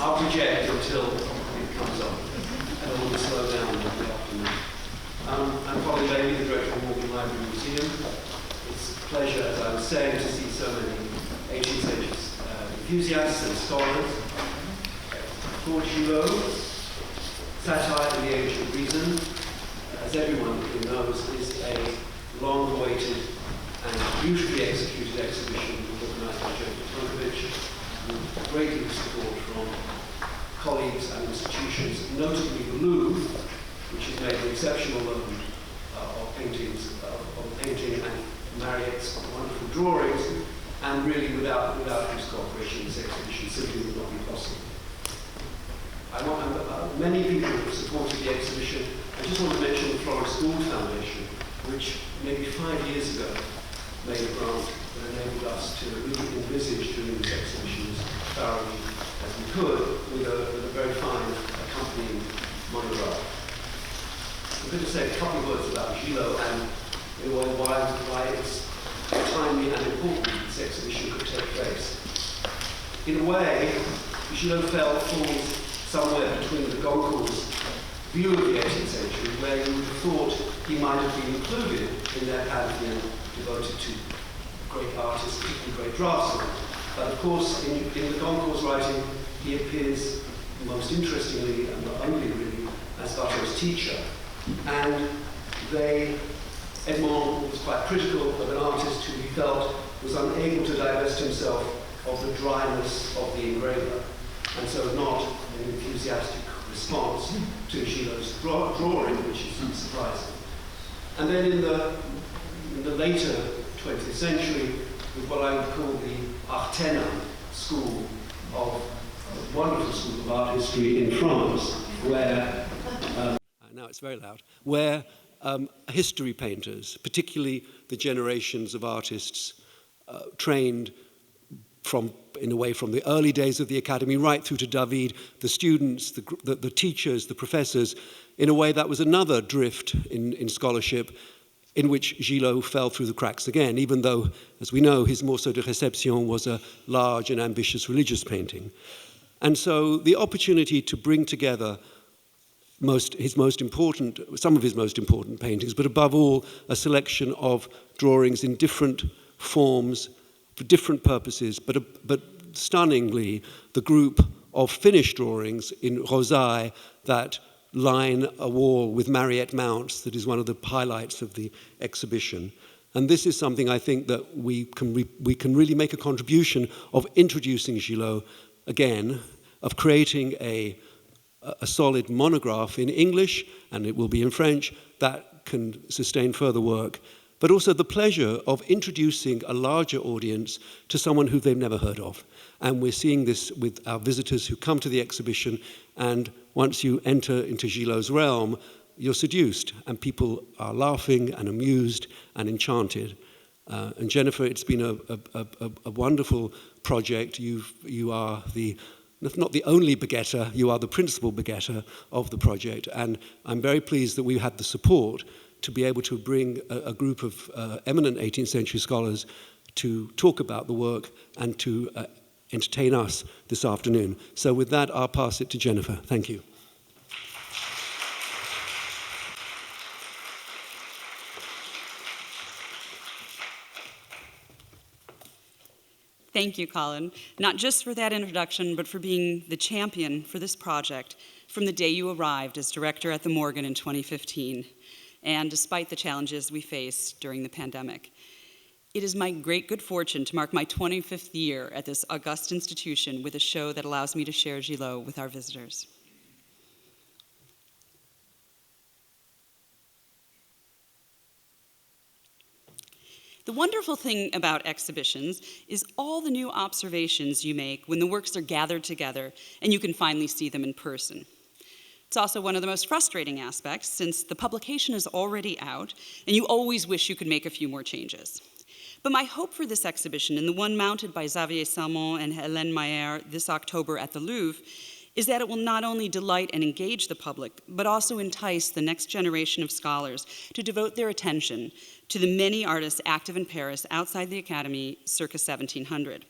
I'll project until it comes on, and then we'll slow down in the afternoon. I'm Colin, the director of the Morgan Library Museum. It's a pleasure, as I was saying, to see so many 18th century enthusiasts and scholars. Claude Gillot, Satire in the Age of Reason, as everyone who knows, is a long-awaited and beautifully executed exhibition organised by Tonkovich, with great deal of support from colleagues and institutions, notably the Louvre, which has made an exceptional loan of paintings, of painting and Mariette's wonderful drawings, and really without whose cooperation this exhibition simply would not be possible. Many people have supported the exhibition. I just want to mention the Florence Gould Foundation, which maybe 5 years ago made a grant that enabled us to really envisage doing this exhibition as thoroughly as we could, with a very fine accompanying monograph. I'm going to say a couple of words about Gilo and why it's timely and important that this exhibition could take place. In a way, Gilo falls somewhere between the Goncourt's view of the 18th century, where you would have thought he might have been included in their pantheon devoted to great artists, particularly great draftsmen. But of course, in the Goncourt's writing, he appears most interestingly and not only really as Watteau's teacher. And Edmond was quite critical of an artist who he felt was unable to divest himself of the dryness of the engraver, and so not an enthusiastic response to Gilot's drawing, which is surprising. And then in the later 20th century, with what I would call the Artena school of a wonderful school of art history in France, where now it's very loud, where history painters, particularly the generations of artists trained in a way from the early days of the academy right through to David, the students, the teachers, the professors, in a way that was another drift in scholarship in which Gilo fell through the cracks again, even though, as we know, his Morceau de Réception was a large and ambitious religious painting. And so the opportunity to bring together some of his most important paintings, but above all, a selection of drawings in different forms, for different purposes, but stunningly, the group of finished drawings in rosaille that line a wall with Mariette mounts that is one of the highlights of the exhibition. And this is something I think that we can really make a contribution of introducing Gilo again, of creating a solid monograph in English, and it will be in French, that can sustain further work, but also the pleasure of introducing a larger audience to someone who they've never heard of. And we're seeing this with our visitors who come to the exhibition, and once you enter into Gilot's realm, you're seduced, and people are laughing and amused and enchanted. And Jennifer, it's been a wonderful project. You are not the only begetter, you are the principal begetter of the project, and I'm very pleased that we had the support to be able to bring a group of eminent 18th century scholars to talk about the work and to entertain us this afternoon. So with that, I'll pass it to Jennifer. Thank you. Thank you, Colin, not just for that introduction, but for being the champion for this project from the day you arrived as director at the Morgan in 2015, and despite the challenges we faced during the pandemic. It is my great good fortune to mark my 25th year at this august institution with a show that allows me to share Gilo with our visitors. The wonderful thing about exhibitions is all the new observations you make when the works are gathered together and you can finally see them in person. It's also one of the most frustrating aspects since the publication is already out and you always wish you could make a few more changes. But my hope for this exhibition and the one mounted by Xavier Salmon and Hélène Mayer this October at the Louvre is that it will not only delight and engage the public, but also entice the next generation of scholars to devote their attention to the many artists active in Paris outside the Academy circa 1700.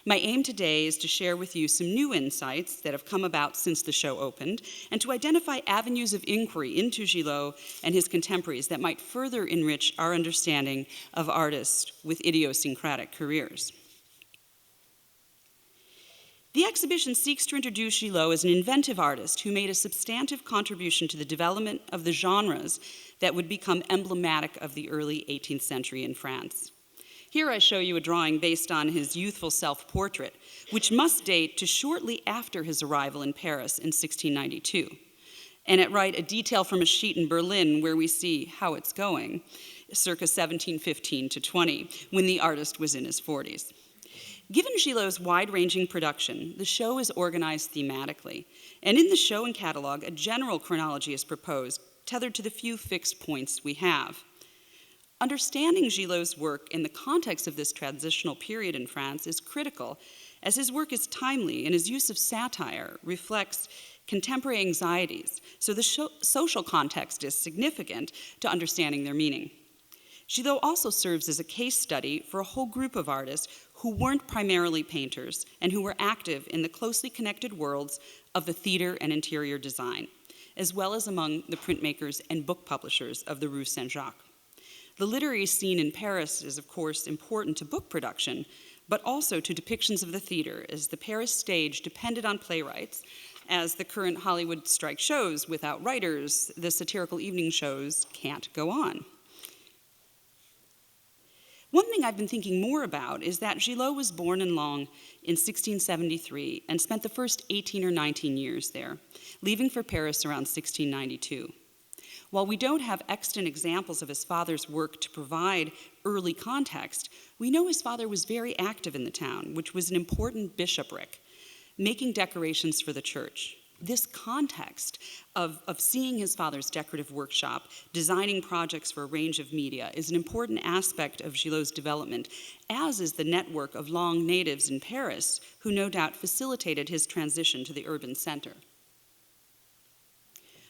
My aim today is to share with you some new insights that have come about since the show opened, and to identify avenues of inquiry into Gillot and his contemporaries that might further enrich our understanding of artists with idiosyncratic careers. The exhibition seeks to introduce Gillot as an inventive artist who made a substantive contribution to the development of the genres that would become emblematic of the early 18th century in France. Here I show you a drawing based on his youthful self-portrait, which must date to shortly after his arrival in Paris in 1692. And at right, a detail from a sheet in Berlin where we see how it's going, circa 1715 to 20, when the artist was in his 40s. Given Gillot's wide-ranging production, the show is organized thematically, and in the show and catalog, a general chronology is proposed, tethered to the few fixed points we have. Understanding Gillot's work in the context of this transitional period in France is critical, as his work is timely and his use of satire reflects contemporary anxieties, so the social context is significant to understanding their meaning. Gillot also serves as a case study for a whole group of artists who weren't primarily painters and who were active in the closely connected worlds of the theater and interior design, as well as among the printmakers and book publishers of the Rue Saint-Jacques. The literary scene in Paris is, of course, important to book production, but also to depictions of the theater, as the Paris stage depended on playwrights. As the current Hollywood strike shows, without writers, the satirical evening shows can't go on. One thing I've been thinking more about is that Gillot was born in Langres in 1673 and spent the first 18 or 19 years there, leaving for Paris around 1692. While we don't have extant examples of his father's work to provide early context, we know his father was very active in the town, which was an important bishopric, making decorations for the church. This context of seeing his father's decorative workshop, designing projects for a range of media, is an important aspect of Gillot's development, as is the network of Langres natives in Paris, who no doubt facilitated his transition to the urban center.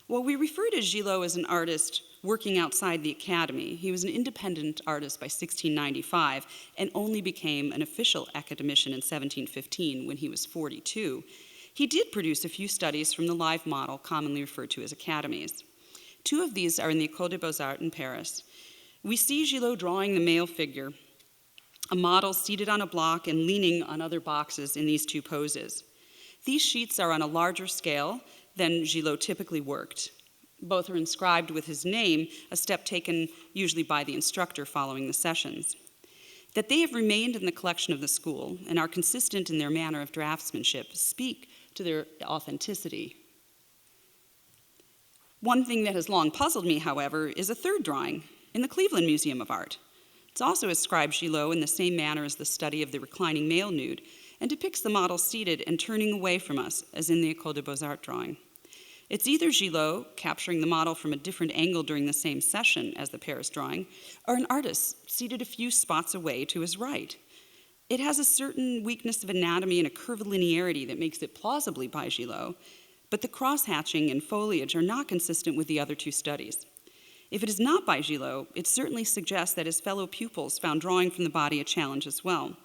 While we refer to Gillot as an artist working outside the academy, he was an independent artist by 1695 and only became an official academician in 1715 when he was 42. He did produce a few studies from the live model commonly referred to as academies. Two of these are in the École des Beaux-Arts in Paris. We see Gillot drawing the male figure, a model seated on a block and leaning on other boxes in these two poses. These sheets are on a larger scale than Gillot typically worked. Both are inscribed with his name, a step taken usually by the instructor following the sessions. That they have remained in the collection of the school and are consistent in their manner of draftsmanship speak to their authenticity. One thing that has long puzzled me, however, is a third drawing in the Cleveland Museum of Art. It's also ascribed Gillot in the same manner as the study of the reclining male nude, and depicts the model seated and turning away from us, as in the École des Beaux-Arts drawing. It's either Gillot capturing the model from a different angle during the same session as the Paris drawing, or an artist seated a few spots away to his right. It has a certain weakness of anatomy and a curvilinearity that makes it plausibly by Gillot, but the cross-hatching and foliage are not consistent with the other two studies. If it is not by Gillot, it certainly suggests that his fellow pupils found drawing from the body a challenge as well.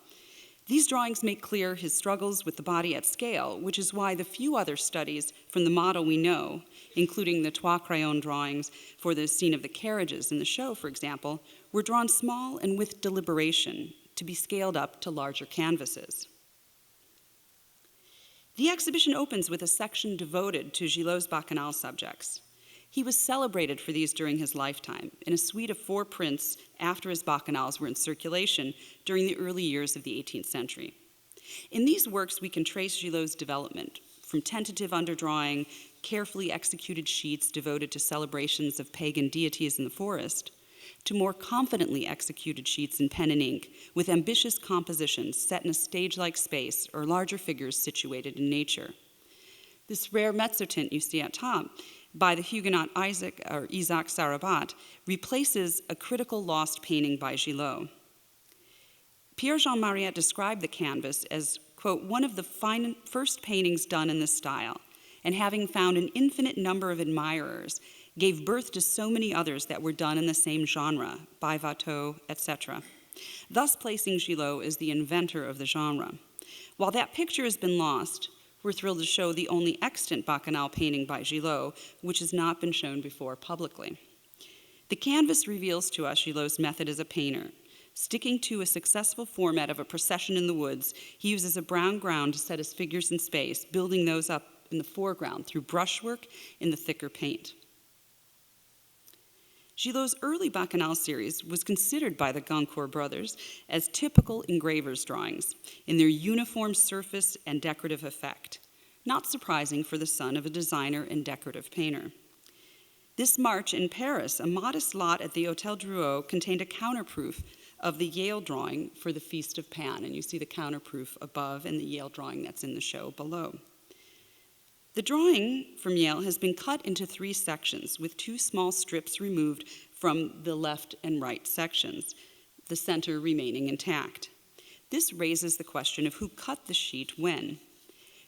These drawings make clear his struggles with the body at scale, which is why the few other studies from the model we know, including the Trois Crayons drawings for the scene of the carriages in the show, for example, were drawn small and with deliberation to be scaled up to larger canvases. The exhibition opens with a section devoted to Gillot's Bacchanal subjects. He was celebrated for these during his lifetime in a suite of 4 prints after his Bacchanals were in circulation during the early years of the 18th century. In these works, we can trace Gillot's development from tentative underdrawing, carefully executed sheets devoted to celebrations of pagan deities in the forest, to more confidently executed sheets in pen and ink with ambitious compositions set in a stage-like space or larger figures situated in nature. This rare mezzotint you see at top by the Huguenot Isaac Sarabat replaces a critical lost painting by Gillot. Pierre-Jean Mariette described the canvas as, quote, one of the first paintings done in this style, and having found an infinite number of admirers, gave birth to so many others that were done in the same genre, by Watteau, etc., thus placing Gillot as the inventor of the genre. While that picture has been lost, we're thrilled to show the only extant Bacchanal painting by Gilo, which has not been shown before publicly. The canvas reveals to us Gilot's method as a painter. Sticking to a successful format of a procession in the woods, he uses a brown ground to set his figures in space, building those up in the foreground through brushwork in the thicker paint. Gilot's early Bacchanal series was considered by the Goncourt brothers as typical engravers' drawings in their uniform surface and decorative effect, not surprising for the son of a designer and decorative painter. This March in Paris, a modest lot at the Hôtel Drouot contained a counterproof of the Yale drawing for the Feast of Pan, and you see the counterproof above and the Yale drawing that's in the show below. The drawing from Yale has been cut into 3 sections with 2 small strips removed from the left and right sections, the center remaining intact. This raises the question of who cut the sheet when.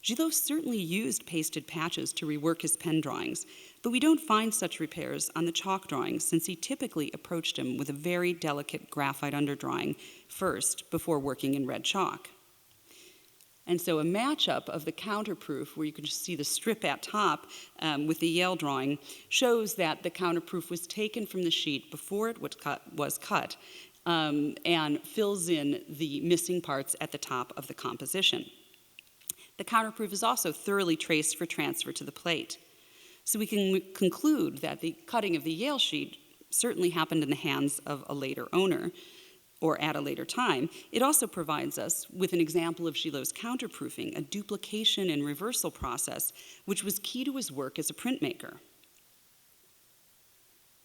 Gilo certainly used pasted patches to rework his pen drawings, but we don't find such repairs on the chalk drawings since he typically approached him with a very delicate graphite underdrawing first before working in red chalk. And so a matchup of the counterproof, where you can just see the strip at top with the Yale drawing, shows that the counterproof was taken from the sheet before it was cut and fills in the missing parts at the top of the composition. The counterproof is also thoroughly traced for transfer to the plate. So we can conclude that the cutting of the Yale sheet certainly happened in the hands of a later owner, or at a later time. It also provides us with an example of Gilot's counterproofing, a duplication and reversal process, which was key to his work as a printmaker.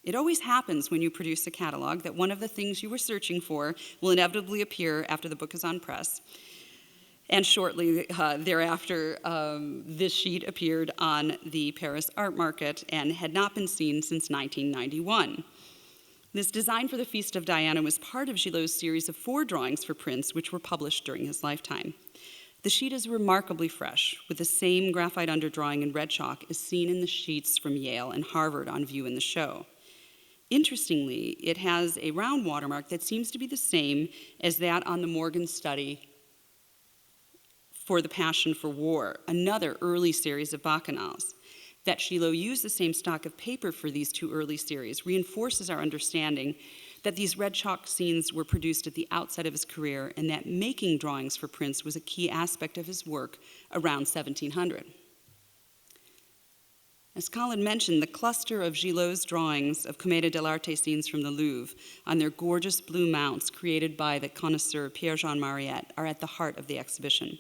It always happens when you produce a catalog that one of the things you were searching for will inevitably appear after the book is on press. And shortly thereafter, this sheet appeared on the Paris art market and had not been seen since 1991. This design for the Feast of Diana was part of Gilot's series of 4 drawings for prints, which were published during his lifetime. The sheet is remarkably fresh, with the same graphite underdrawing in red chalk as seen in the sheets from Yale and Harvard on view in the show. Interestingly, it has a round watermark that seems to be the same as that on the Morgan study for The Passion for War, another early series of Bacchanals. That Gilo used the same stock of paper for these 2 early series reinforces our understanding that these red chalk scenes were produced at the outset of his career and that making drawings for prints was a key aspect of his work around 1700. As Colin mentioned, the cluster of Gilot's drawings of Commedia dell'arte scenes from the Louvre on their gorgeous blue mounts created by the connoisseur Pierre-Jean Mariette are at the heart of the exhibition.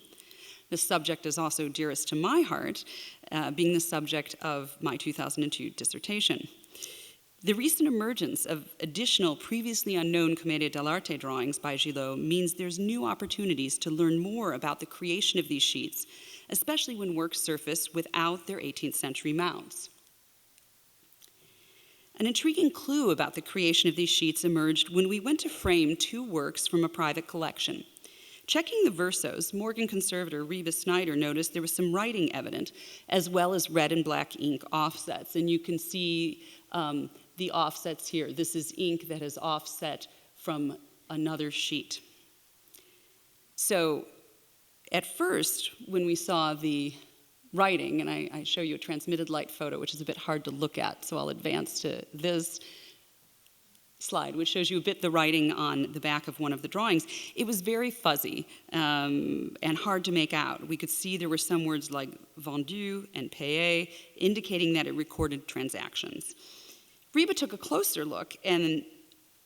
The subject is also dearest to my heart, being the subject of my 2002 dissertation. The recent emergence of additional previously unknown Commedia dell'arte drawings by Gilo means there's new opportunities to learn more about the creation of these sheets, especially when works surface without their 18th century mounts. An intriguing clue about the creation of these sheets emerged when we went to frame 2 works from a private collection. Checking the versos, Morgan conservator Reba Snyder noticed there was some writing evident, as well as red and black ink offsets. And you can see the offsets here. This is ink that has offset from another sheet. So at first, when we saw the writing, and I show you a transmitted light photo, which is a bit hard to look at, so I'll advance to this slide, which shows you a bit the writing on the back of one of the drawings. It was very fuzzy and hard to make out. We could see there were some words like vendu and paye, indicating that it recorded transactions. Reba took a closer look and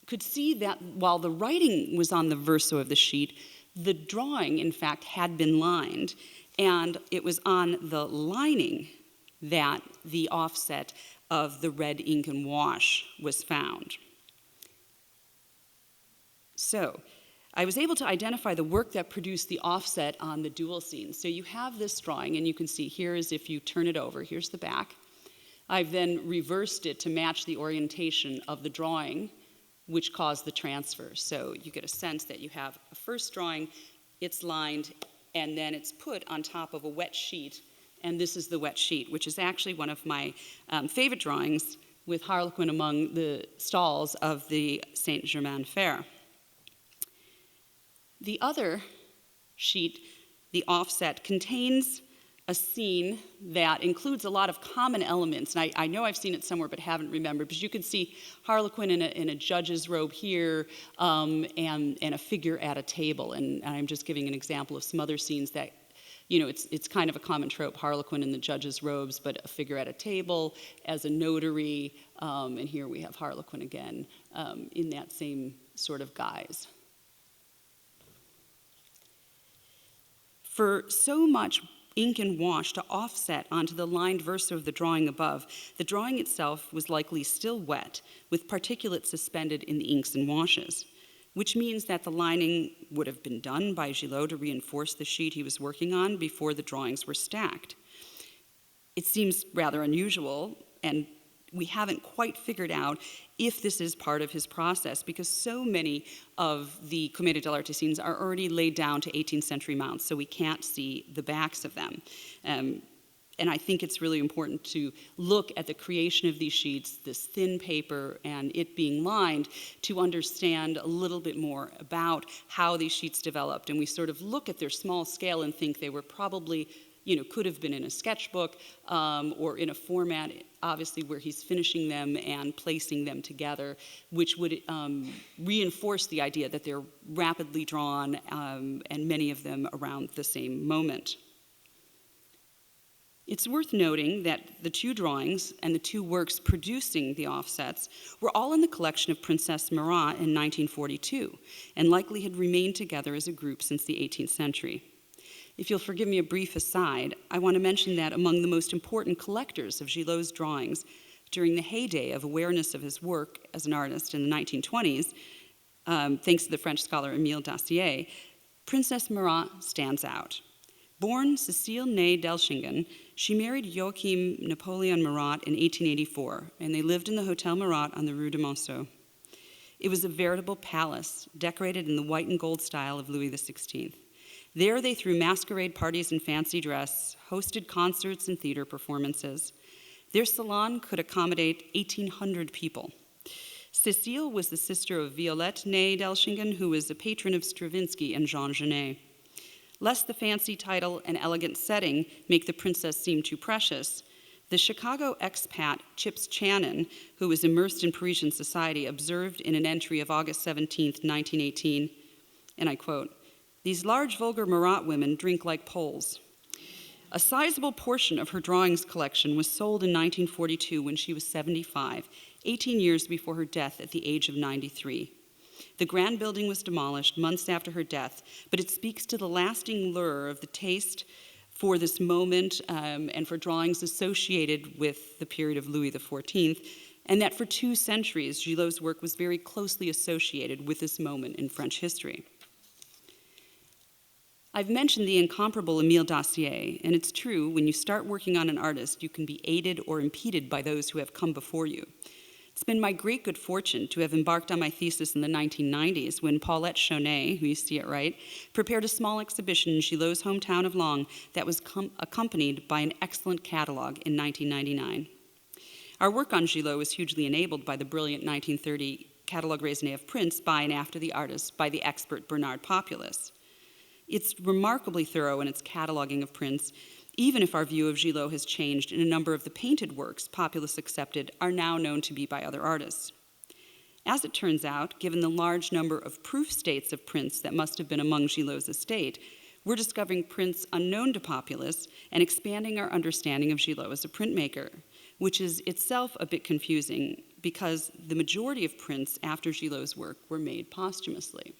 could see that while the writing was on the verso of the sheet, the drawing, in fact, had been lined, and it was on the lining that the offset of the red ink and wash was found. So I was able to identify the work that produced the offset on the dual scene. So you have this drawing, and you can see here is if you turn it over, here's the back. I've then reversed it to match the orientation of the drawing, which caused the transfer. So you get a sense that you have a first drawing, it's lined, and then it's put on top of a wet sheet, and this is the wet sheet, which is actually one of my favorite drawings, with Harlequin among the stalls of the Saint-Germain Fair. The other sheet The offset contains a scene that includes a lot of common elements. And I know I've seen it somewhere but haven't remembered, but you can see Harlequin in a judge's robe here, and a figure at a table. And I'm just giving an example of some other scenes that, it's kind of a common trope, Harlequin in the judge's robes, but a figure at a table as a notary, and here we have Harlequin again in that same sort of guise. For so much ink and wash to offset onto the lined verso of the drawing above, the drawing itself was likely still wet, with particulate suspended in the inks and washes, which means that the lining would have been done by Gilo to reinforce the sheet he was working on before the drawings were stacked. It seems rather unusual, and we haven't quite figured out if this is part of his process, because so many of the Commedia dell'arte scenes are already laid down to 18th century mounts, so we can't see the backs of them. And I think it's really important to look at the creation of these sheets, this thin paper and it being lined, to understand a little bit more about how these sheets developed. And we sort of look at their small scale and think they were probably, could have been in a sketchbook or in a format, obviously, where he's finishing them and placing them together, which would reinforce the idea that they're rapidly drawn, and many of them around the same moment. It's worth noting that the two drawings and the two works producing the offsets were all in the collection of Princess Murat in 1942, and likely had remained together as a group since the 18th century. If you'll forgive me a brief aside, I want to mention that among the most important collectors of Gilot's drawings during the heyday of awareness of his work as an artist in the 1920s, thanks to the French scholar Émile Dacier, Princess Murat stands out. Born Cécile née Delchingen, she married Joachim Napoleon Murat in 1884, and they lived in the Hotel Murat on the Rue de Monceau. It was a veritable palace, decorated in the white and gold style of Louis XVI. There they threw masquerade parties in fancy dress, hosted concerts and theater performances. Their salon could accommodate 1,800 people. Cécile was the sister of Violette née Delchingen, who was a patron of Stravinsky and Jean Genet. Lest the fancy title and elegant setting make the princess seem too precious, the Chicago expat Chips Channon, who was immersed in Parisian society, observed in an entry of August 17, 1918, and I quote, "These large vulgar Murat women drink like Poles." A sizable portion of her drawings collection was sold in 1942 when she was 75, 18 years before her death at the age of 93. The grand building was demolished months after her death, but it speaks to the lasting lure of the taste for this moment and for drawings associated with the period of Louis XIV, and that for 2 centuries, Gilot's work was very closely associated with this moment in French history. I've mentioned the incomparable Émile Dacier, and it's true, when you start working on an artist, you can be aided or impeded by those who have come before you. It's been my great good fortune to have embarked on my thesis in the 1990s when Paulette Chonet, who you see it right, prepared a small exhibition in Gilot's hometown of Langres that was accompanied by an excellent catalog in 1999. Our work on Gilot was hugely enabled by the brilliant 1930 Catalogue raisonné of prints by and after the artist by the expert Bernard Populus. It's remarkably thorough in its cataloging of prints, even if our view of Gilot has changed and a number of the painted works Populus accepted are now known to be by other artists. As it turns out, given the large number of proof states of prints that must have been among Gilot's estate, we're discovering prints unknown to Populus and expanding our understanding of Gilot as a printmaker, which is itself a bit confusing because the majority of prints after Gilot's work were made posthumously.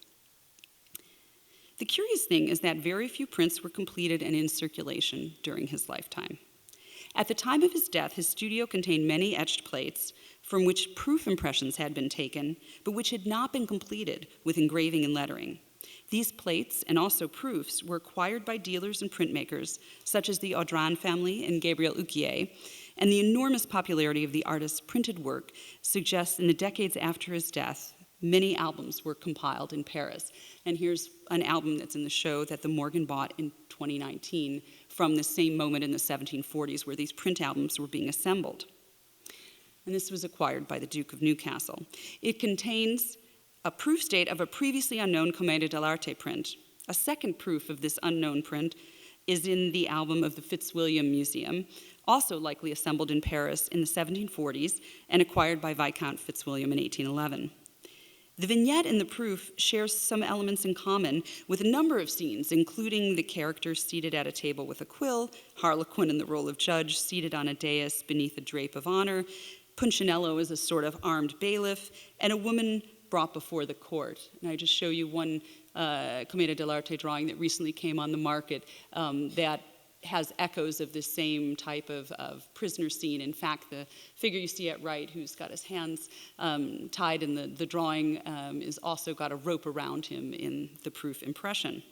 The curious thing is that very few prints were completed and in circulation during his lifetime. At the time of his death, his studio contained many etched plates from which proof impressions had been taken, but which had not been completed with engraving and lettering. These plates, and also proofs, were acquired by dealers and printmakers, such as the Audran family and Gabriel Uquier, and the enormous popularity of the artist's printed work suggests in the decades after his death, many albums were compiled in Paris. And here's an album that's in the show that the Morgan bought in 2019 from the same moment in the 1740s where these print albums were being assembled. And this was acquired by the Duke of Newcastle. It contains a proof state of a previously unknown Commedia dell'arte print, a second proof of this unknown print is in the album of the Fitzwilliam Museum, also likely assembled in Paris in the 1740s and acquired by Viscount Fitzwilliam in 1811. The vignette in the proof shares some elements in common with a number of scenes, including the character seated at a table with a quill, Harlequin in the role of judge seated on a dais beneath a drape of honor, Punchinello as a sort of armed bailiff, and a woman brought before the court. And I just show you one Commedia dell'arte drawing that recently came on the market that has echoes of this same type of prisoner scene. In fact, the figure you see at right, who's got his hands tied in the drawing, is also got a rope around him in the proof impression.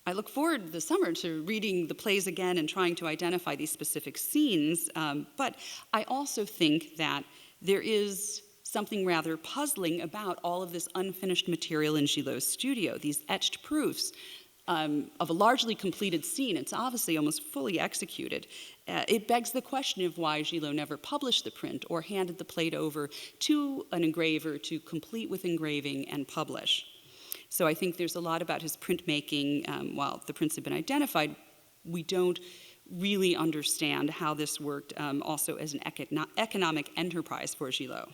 I look forward this summer to reading the plays again and trying to identify these specific scenes, but I also think that there is something rather puzzling about all of this unfinished material in Gilot's studio, these etched proofs of a largely completed scene. It's obviously almost fully executed. It begs the question of why Gilo never published the print or handed the plate over to an engraver to complete with engraving and publish. So I think there's a lot about his printmaking. While the prints have been identified, we don't really understand how this worked also as an economic enterprise for Gilo.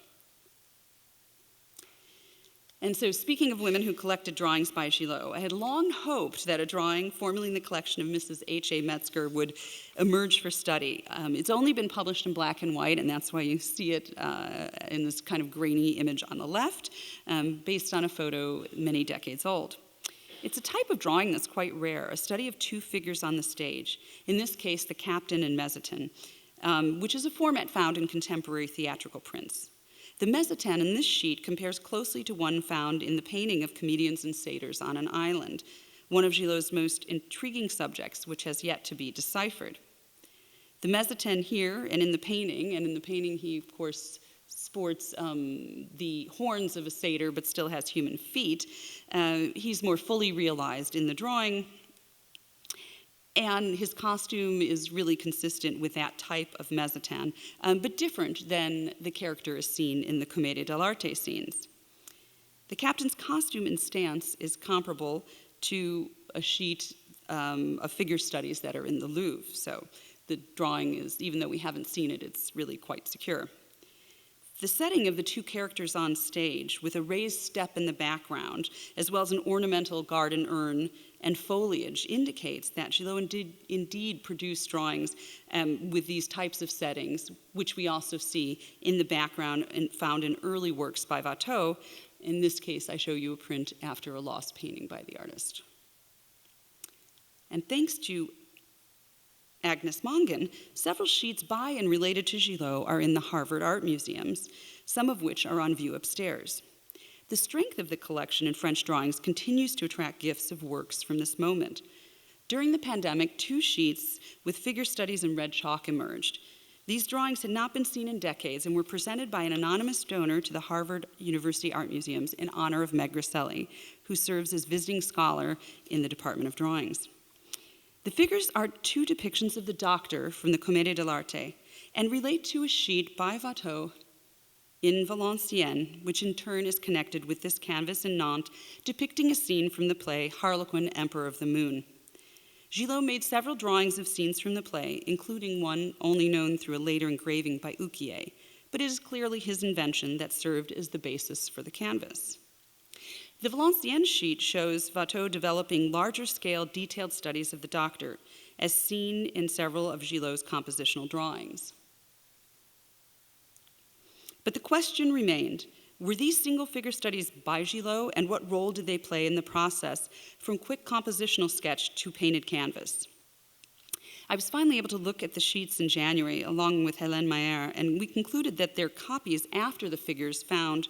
And so, speaking of women who collected drawings by Gilo, I had long hoped that a drawing formerly in the collection of Mrs. H.A. Metzger would emerge for study. It's only been published in black and white, and that's why you see it in this kind of grainy image on the left, based on a photo many decades old. It's a type of drawing that's quite rare, a study of two figures on the stage, in this case, the captain and mezzotint, which is a format found in contemporary theatrical prints. The mezzotint in this sheet compares closely to one found in the painting of comedians and satyrs on an island, one of Gilot's most intriguing subjects, which has yet to be deciphered. The mezzotint here and in the painting he, of course, sports the horns of a satyr but still has human feet. He's more fully realized in the drawing, and his costume is really consistent with that type of mezzotint, but different than the character is seen in the Commedia dell'arte scenes. The captain's costume and stance is comparable to a sheet of figure studies that are in the Louvre. So the drawing is, even though we haven't seen it, it's really quite secure. The setting of the two characters on stage, with a raised step in the background, as well as an ornamental garden urn and foliage, indicates that Gilot indeed produced drawings with these types of settings, which we also see in the background and found in early works by Watteau. In this case, I show you a print after a lost painting by the artist. And thanks to Agnes Mongan, several sheets by and related to Gilot are in the Harvard Art Museums, some of which are on view upstairs. The strength of the collection in French drawings continues to attract gifts of works from this moment. During the pandemic, 2 sheets with figure studies in red chalk emerged. These drawings had not been seen in decades and were presented by an anonymous donor to the Harvard University Art Museums in honor of Meg Grasselli, who serves as visiting scholar in the Department of Drawings. The figures are 2 depictions of the Doctor from the Commedia dell'arte and relate to a sheet by Watteau in Valenciennes, which in turn is connected with this canvas in Nantes depicting a scene from the play Harlequin, Emperor of the Moon. Gilot made several drawings of scenes from the play, including one only known through a later engraving by Uquier, but it is clearly his invention that served as the basis for the canvas. The Valenciennes sheet shows Watteau developing larger-scale detailed studies of the Doctor, as seen in several of Gilot's compositional drawings. But the question remained, were these single-figure studies by Gilot, and what role did they play in the process from quick compositional sketch to painted canvas? I was finally able to look at the sheets in January, along with Hélène Mayer, and we concluded that they're copies after the figures found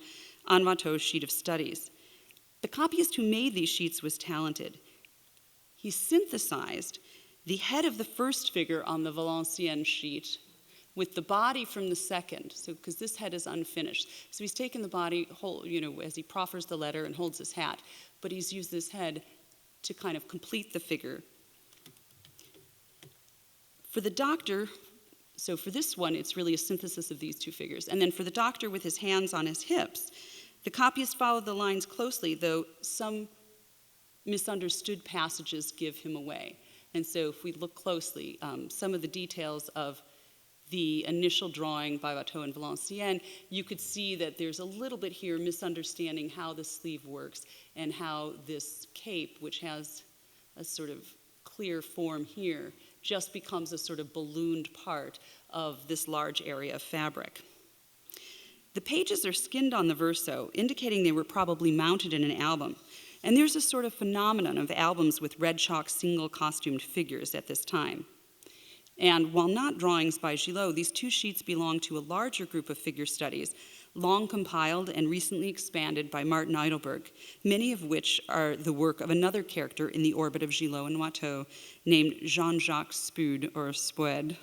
on Watteau's sheet of studies. The copyist who made these sheets was talented. He synthesized the head of the first figure on the Valenciennes sheet with the body from the second, so because this head is unfinished. So he's taken the body, as he proffers the letter and holds his hat, but he's used this head to kind of complete the figure. For the Doctor, so for this one, it's really a synthesis of these 2 figures. And then for the Doctor with his hands on his hips, the copyist followed the lines closely, though some misunderstood passages give him away. And so if we look closely, some of the details of the initial drawing by Watteau and Valenciennes, you could see that there's a little bit here misunderstanding how the sleeve works and how this cape, which has a sort of clear form here, just becomes a sort of ballooned part of this large area of fabric. The pages are skinned on the verso, indicating they were probably mounted in an album. And there's a sort of phenomenon of albums with red chalk single costumed figures at this time. And while not drawings by Gilo, these two sheets belong to a larger group of figure studies, long compiled and recently expanded by Martin Eidelberg, many of which are the work of another character in the orbit of Gilo and Watteau, named Jean-Jacques Spude, or Spued.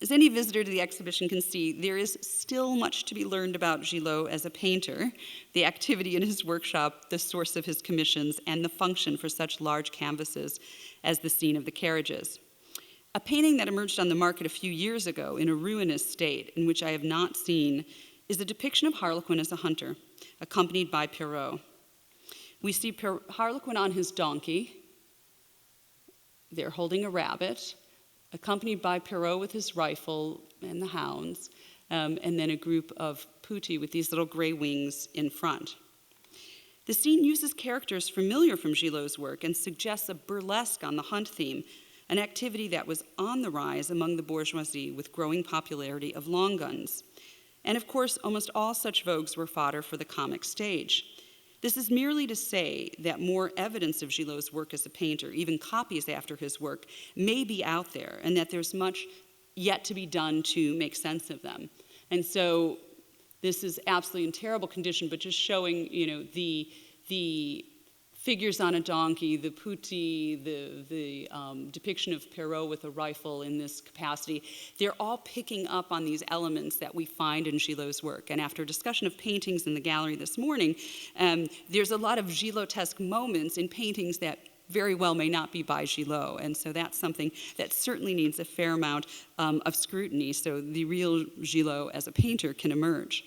As any visitor to the exhibition can see, there is still much to be learned about Gilo as a painter, the activity in his workshop, the source of his commissions, and the function for such large canvases as the scene of the carriages. A painting that emerged on the market a few years ago in a ruinous state, in which I have not seen, is a depiction of Harlequin as a hunter, accompanied by Perrault. We see Harlequin on his donkey. They're holding a rabbit, accompanied by Perrault with his rifle and the hounds, and then a group of putti with these little gray wings in front. The scene uses characters familiar from Gilot's work and suggests a burlesque on the hunt theme, an activity that was on the rise among the bourgeoisie with growing popularity of long guns. And of course, almost all such vogues were fodder for the comic stage. This is merely to say that more evidence of Gilot's work as a painter, even copies after his work, may be out there, and that there's much yet to be done to make sense of them. And so this is absolutely in terrible condition, but just showing, the figures on a donkey, the putti, the depiction of Perrault with a rifle in this capacity, they're all picking up on these elements that we find in Gilot's work. And after a discussion of paintings in the gallery this morning, there's a lot of Gilotesque moments in paintings that very well may not be by Gilo. And so that's something that certainly needs a fair amount of scrutiny so the real Gilo as a painter can emerge.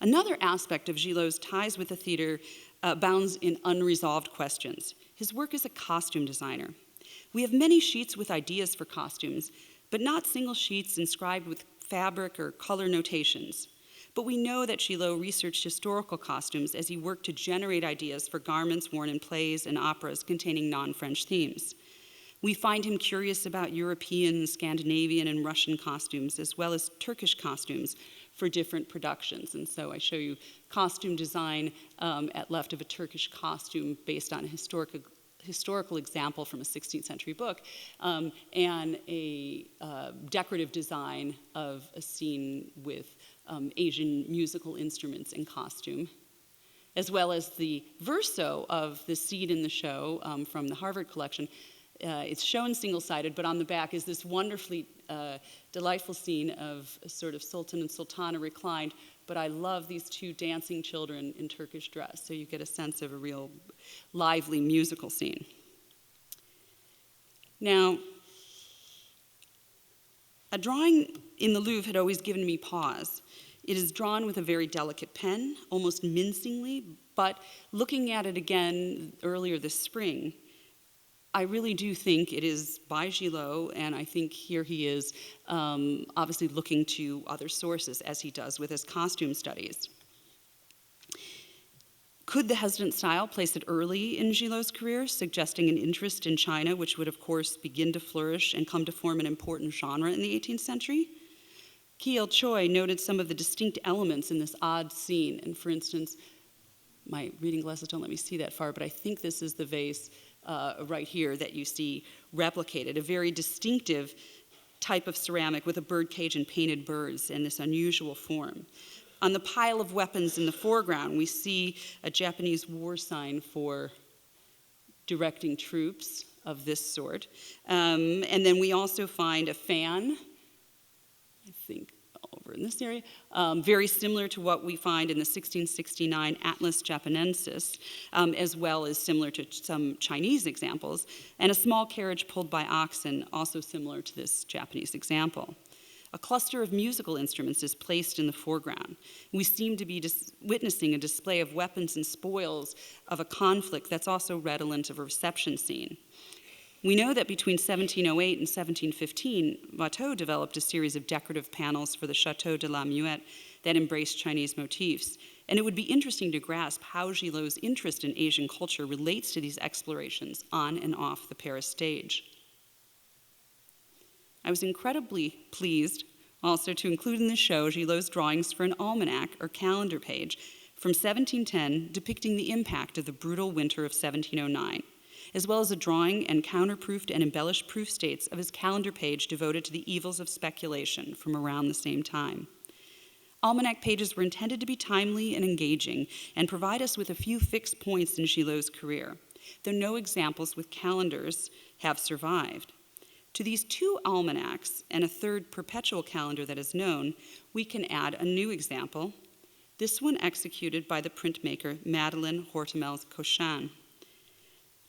Another aspect of Gilot's ties with the theater abounds in unresolved questions. His work as a costume designer. We have many sheets with ideas for costumes, but not single sheets inscribed with fabric or color notations. But we know that Gilot researched historical costumes as he worked to generate ideas for garments worn in plays and operas containing non-French themes. We find him curious about European, Scandinavian, and Russian costumes, as well as Turkish costumes for different productions. And so I show you costume design at left of a Turkish costume based on a historical example from a 16th century book, and a decorative design of a scene with Asian musical instruments in costume, as well as the verso of the scene in the show from the Harvard collection. It's shown single-sided, but on the back is this wonderfully delightful scene of a sort of sultan and sultana reclined, but I love these two dancing children in Turkish dress, so you get a sense of a real lively musical scene. Now, a drawing in the Louvre had always given me pause. It is drawn with a very delicate pen, almost mincingly, but looking at it again earlier this spring, I really do think it is by Gilot, and I think here he is obviously looking to other sources, as he does with his costume studies. Could the hesitant style place it early in Gilot's career, suggesting an interest in China, which would, of course, begin to flourish and come to form an important genre in the 18th century? Kiel Choi noted some of the distinct elements in this odd scene, and for instance, my reading glasses don't let me see that far, but I think this is the vase right here that you see replicated, a very distinctive type of ceramic with a bird cage and painted birds in this unusual form. On the pile of weapons in the foreground, we see a Japanese war sign for directing troops of this sort. And then we also find a fan, I think over in this area, very similar to what we find in the 1669 Atlas Japonensis, as well as similar to some Chinese examples, and a small carriage pulled by oxen, also similar to this Japanese example. A cluster of musical instruments is placed in the foreground. We seem to be witnessing a display of weapons and spoils of a conflict that's also redolent of a reception scene. We know that between 1708 and 1715, Watteau developed a series of decorative panels for the Château de la Muette that embraced Chinese motifs. And it would be interesting to grasp how Gilot's interest in Asian culture relates to these explorations on and off the Paris stage. I was incredibly pleased also to include in the show Gilot's drawings for an almanac or calendar page from 1710 depicting the impact of the brutal winter of 1709, as well as a drawing and counterproofed and embellished proof states of his calendar page devoted to the evils of speculation from around the same time. Almanac pages were intended to be timely and engaging and provide us with a few fixed points in Gilot's career, though no examples with calendars have survived. To these two almanacs and a third perpetual calendar that is known, we can add a new example, this one executed by the printmaker Madeleine Hortemels Cochin.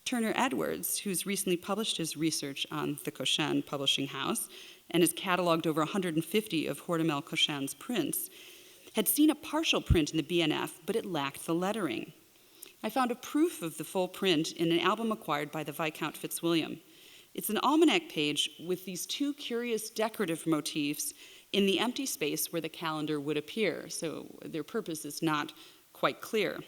Turner Edwards, who's recently published his research on the Cochin publishing house and has cataloged over 150 of Hortemels Cochin's prints, had seen a partial print in the BNF, but it lacked the lettering. I found a proof of the full print in an album acquired by the Viscount Fitzwilliam. It's an almanac page with these two curious decorative motifs in the empty space where the calendar would appear, so their purpose is not quite clear.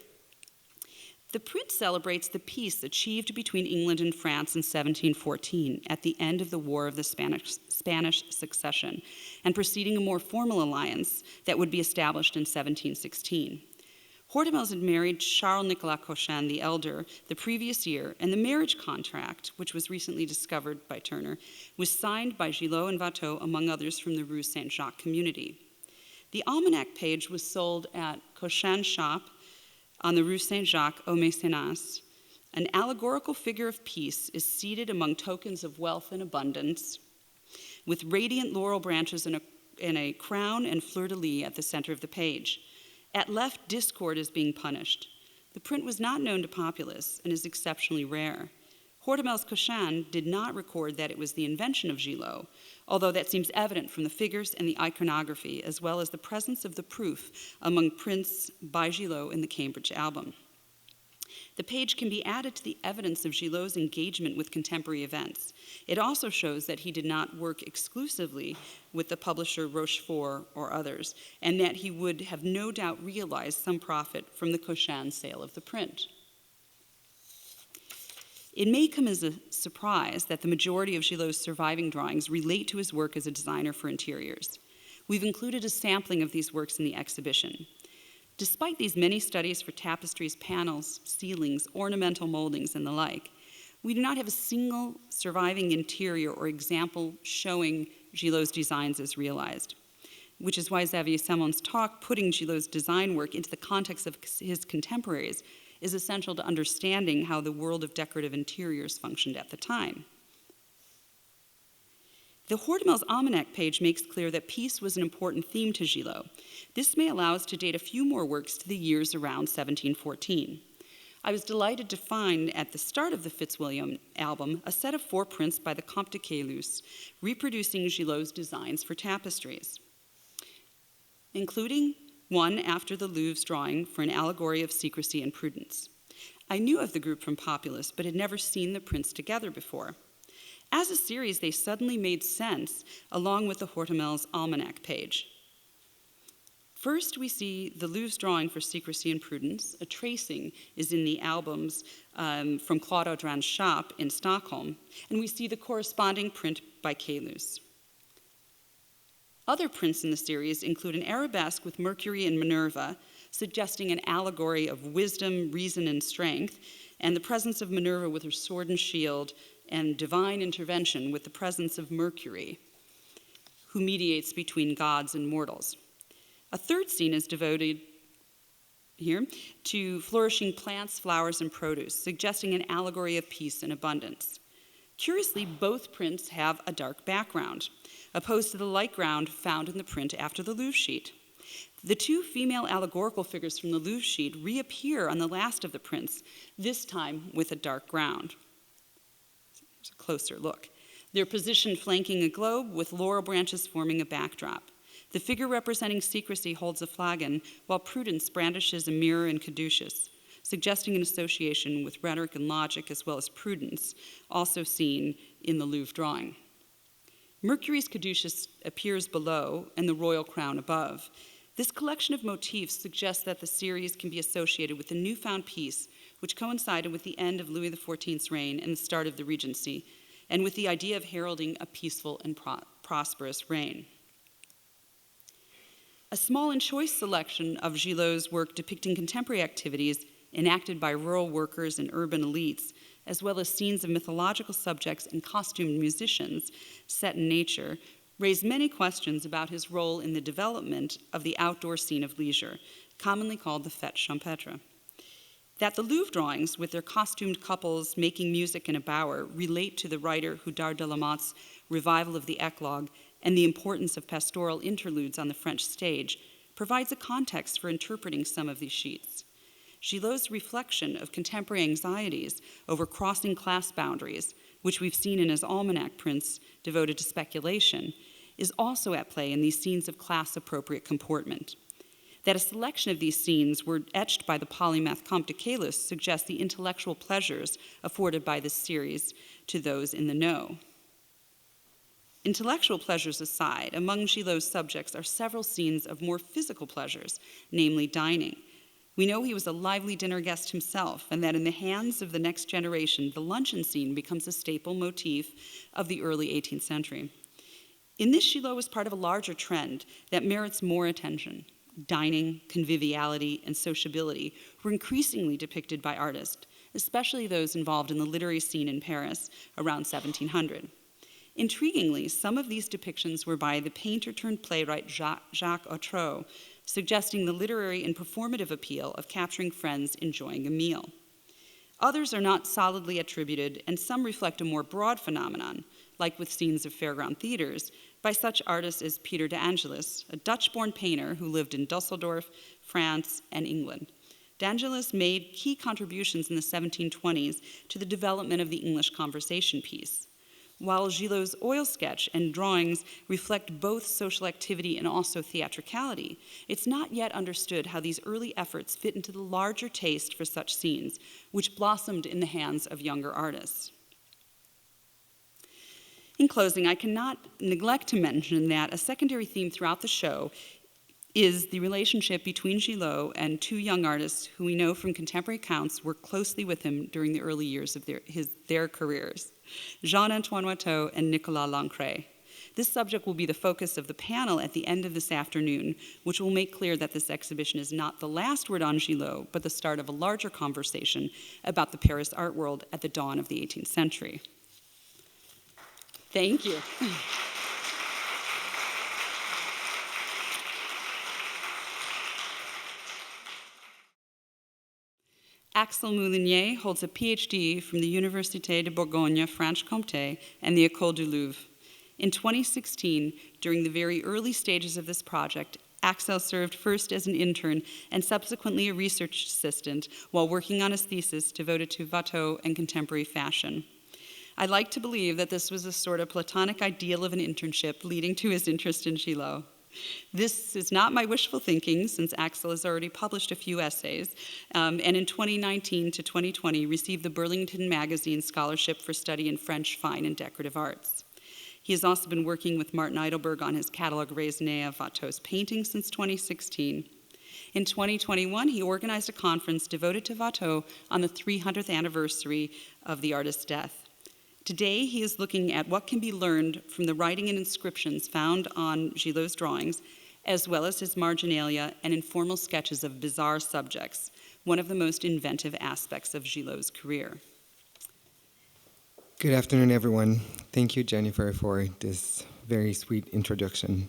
The print celebrates the peace achieved between England and France in 1714 at the end of the War of the Spanish Succession and preceding a more formal alliance that would be established in 1716. Hortemels had married Charles-Nicolas Cochin the Elder the previous year, and the marriage contract, which was recently discovered by Turner, was signed by Gilo and Watteau, among others, from the Rue Saint-Jacques community. The almanac page was sold at Cochin's shop on the Rue Saint-Jacques au Mécénas. An allegorical figure of peace is seated among tokens of wealth and abundance, with radiant laurel branches and a crown and fleur-de-lis at the center of the page. At left, discord is being punished. The print was not known to populace and is exceptionally rare. Hortemels Cochin did not record that it was the invention of Gilo, although that seems evident from the figures and the iconography, as well as the presence of the proof among prints by Gilo in the Cambridge album. The page can be added to the evidence of Gilot's engagement with contemporary events. It also shows that he did not work exclusively with the publisher Rochefort or others, and that he would have no doubt realized some profit from the Cochin sale of the print. It may come as a surprise that the majority of Gilot's surviving drawings relate to his work as a designer for interiors. We've included a sampling of these works in the exhibition. Despite these many studies for tapestries, panels, ceilings, ornamental moldings, and the like, we do not have a single surviving interior or example showing Gilot's designs as realized, which is why Xavier Simon's talk, putting Gilot's design work into the context of his contemporaries, is essential to understanding how the world of decorative interiors functioned at the time. The Hortemels Almanac page makes clear that peace was an important theme to Gilot. This may allow us to date a few more works to the years around 1714. I was delighted to find at the start of the Fitzwilliam album a set of 4 prints by the Comte de Caylus, reproducing Gilot's designs for tapestries, including one after the Louvre's drawing for an allegory of secrecy and prudence. I knew of the group from Populus, but had never seen the prints together before. As a series, they suddenly made sense, along with the Hortemels Almanac page. First, we see the Louvre's drawing for secrecy and prudence. A tracing is in the albums from Claude Audran's shop in Stockholm, and we see the corresponding print by Caylus. Other prints in the series include an arabesque with Mercury and Minerva, suggesting an allegory of wisdom, reason, and strength, and the presence of Minerva with her sword and shield, and divine intervention with the presence of Mercury, who mediates between gods and mortals. A third scene is devoted here to flourishing plants, flowers, and produce, suggesting an allegory of peace and abundance. Curiously, both prints have a dark background, opposed to the light ground found in the print after the Louvre sheet. The 2 female allegorical figures from the Louvre sheet reappear on the last of the prints, this time with a dark ground. Here's a closer look. They're positioned flanking a globe with laurel branches forming a backdrop. The figure representing secrecy holds a flagon, while Prudence brandishes a mirror and caduceus, suggesting an association with rhetoric and logic as well as prudence, also seen in the Louvre drawing. Mercury's caduceus appears below and the royal crown above. This collection of motifs suggests that the series can be associated with the newfound peace, which coincided with the end of Louis XIV's reign and the start of the Regency, and with the idea of heralding a peaceful and prosperous reign. A small and choice selection of Gilot's work depicting contemporary activities enacted by rural workers and urban elites, as well as scenes of mythological subjects and costumed musicians set in nature, raised many questions about his role in the development of the outdoor scene of leisure, commonly called the fête champêtre. That the Louvre drawings, with their costumed couples making music in a bower, relate to the writer Hudard de la Motte's revival of the eclogue and the importance of pastoral interludes on the French stage, provides a context for interpreting some of these sheets. Gilot's reflection of contemporary anxieties over crossing class boundaries, which we've seen in his almanac prints devoted to speculation, is also at play in these scenes of class-appropriate comportment. That a selection of these scenes were etched by the polymath Comte de Caylus suggests the intellectual pleasures afforded by this series to those in the know. Intellectual pleasures aside, among Gilot's subjects are several scenes of more physical pleasures, namely dining. We know he was a lively dinner guest himself, and that in the hands of the next generation, the luncheon scene becomes a staple motif of the early 18th century. In this, Gilot was part of a larger trend that merits more attention. Dining, conviviality, and sociability were increasingly depicted by artists, especially those involved in the literary scene in Paris around 1700. Intriguingly, some of these depictions were by the painter-turned-playwright Jacques Autreux, suggesting the literary and performative appeal of capturing friends enjoying a meal. Others are not solidly attributed, and some reflect a more broad phenomenon, like with scenes of fairground theaters, by such artists as Peter de Angelis, a Dutch-born painter who lived in Dusseldorf, France, and England. De Angelis made key contributions in the 1720s to the development of the English conversation piece. While Gilot's oil sketch and drawings reflect both social activity and also theatricality, it's not yet understood how these early efforts fit into the larger taste for such scenes, which blossomed in the hands of younger artists. In closing, I cannot neglect to mention that a secondary theme throughout the show is the relationship between Gilot and two young artists who we know from contemporary accounts worked closely with him during the early years of their careers, Jean-Antoine Watteau and Nicolas Lancret. This subject will be the focus of the panel at the end of this afternoon, which will make clear that this exhibition is not the last word on Gilot, but the start of a larger conversation about the Paris art world at the dawn of the 18th century. Thank you. Axel Moulinier holds a PhD from the Université de Bourgogne-Franche-Comté and the École du Louvre. In 2016, during the very early stages of this project, Axel served first as an intern and subsequently a research assistant while working on his thesis devoted to Watteau and contemporary fashion. I like to believe that this was a sort of platonic ideal of an internship leading to his interest in Gilo. This is not my wishful thinking, since Axel has already published a few essays, and in 2019 to 2020 received the Burlington Magazine Scholarship for Study in French Fine and Decorative Arts. He has also been working with Martin Eidelberg on his catalogue raisonné of Watteau's paintings since 2016. In 2021, he organized a conference devoted to Watteau on the 300th anniversary of the artist's death. Today, he is looking at what can be learned from the writing and inscriptions found on Gilot's drawings, as well as his marginalia and informal sketches of bizarre subjects, one of the most inventive aspects of Gilot's career. Good afternoon, everyone. Thank you, Jennifer, for this very sweet introduction.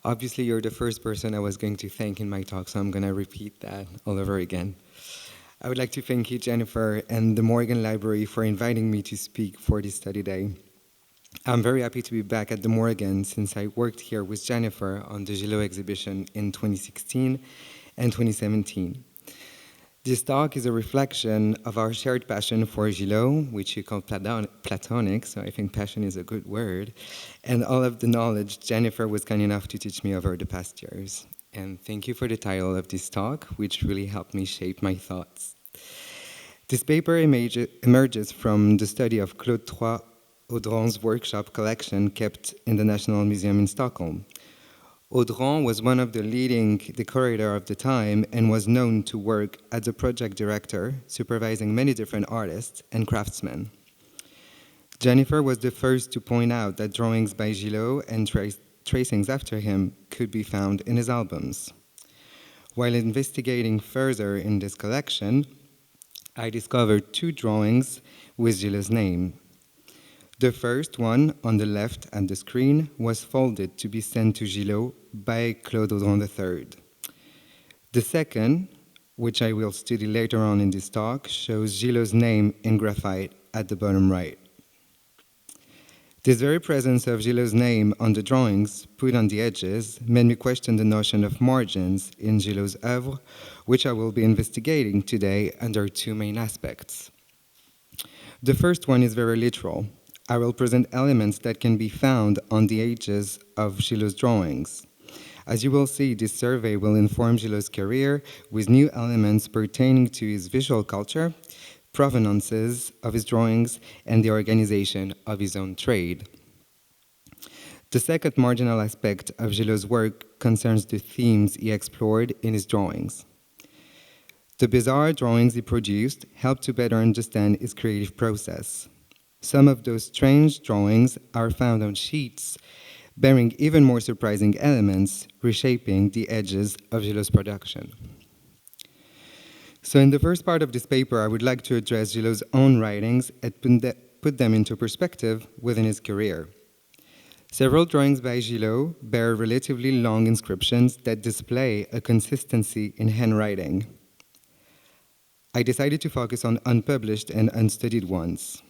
Obviously, you're the first person I was going to thank in my talk, so I'm going to repeat that all over again. I would like to thank you, Jennifer, and the Morgan Library for inviting me to speak for this study day. I'm very happy to be back at the Morgan since I worked here with Jennifer on the Gilo exhibition in 2016 and 2017. This talk is a reflection of our shared passion for Gilo, which you call Platonic, so I think passion is a good word, and all of the knowledge Jennifer was kind enough to teach me over the past years. And thank you for the title of this talk, which really helped me shape my thoughts. This paper emerges from the study of Claude Audron's workshop collection kept in the National Museum in Stockholm. Audron was one of the leading decorator of the time and was known to work as a project director, supervising many different artists and craftsmen. Jennifer was the first to point out that drawings by Gilo and tracings after him could be found in his albums. While investigating further in this collection, I discovered two drawings with Gilo's name. The first one, on the left at the screen, was folded to be sent to Gilo by Claude Audron III. The second, which I will study later on in this talk, shows Gilo's name in graphite at the bottom right. This very presence of Gilo's name on the drawings, put on the edges, made me question the notion of margins in Gilo's oeuvre, which I will be investigating today under two main aspects. The first one is very literal. I will present elements that can be found on the edges of Gilo's drawings. As you will see, this survey will inform Gilo's career with new elements pertaining to his visual culture, provenances of his drawings, and the organization of his own trade. The second marginal aspect of Gilo's work concerns the themes he explored in his drawings. The bizarre drawings he produced helped to better understand his creative process. Some of those strange drawings are found on sheets, bearing even more surprising elements, reshaping the edges of Gilo's production. So in the first part of this paper, I would like to address Gilo's own writings and put them into perspective within his career. Several drawings by Gilo bear relatively long inscriptions that display a consistency in handwriting. I decided to focus on unpublished and unstudied ones.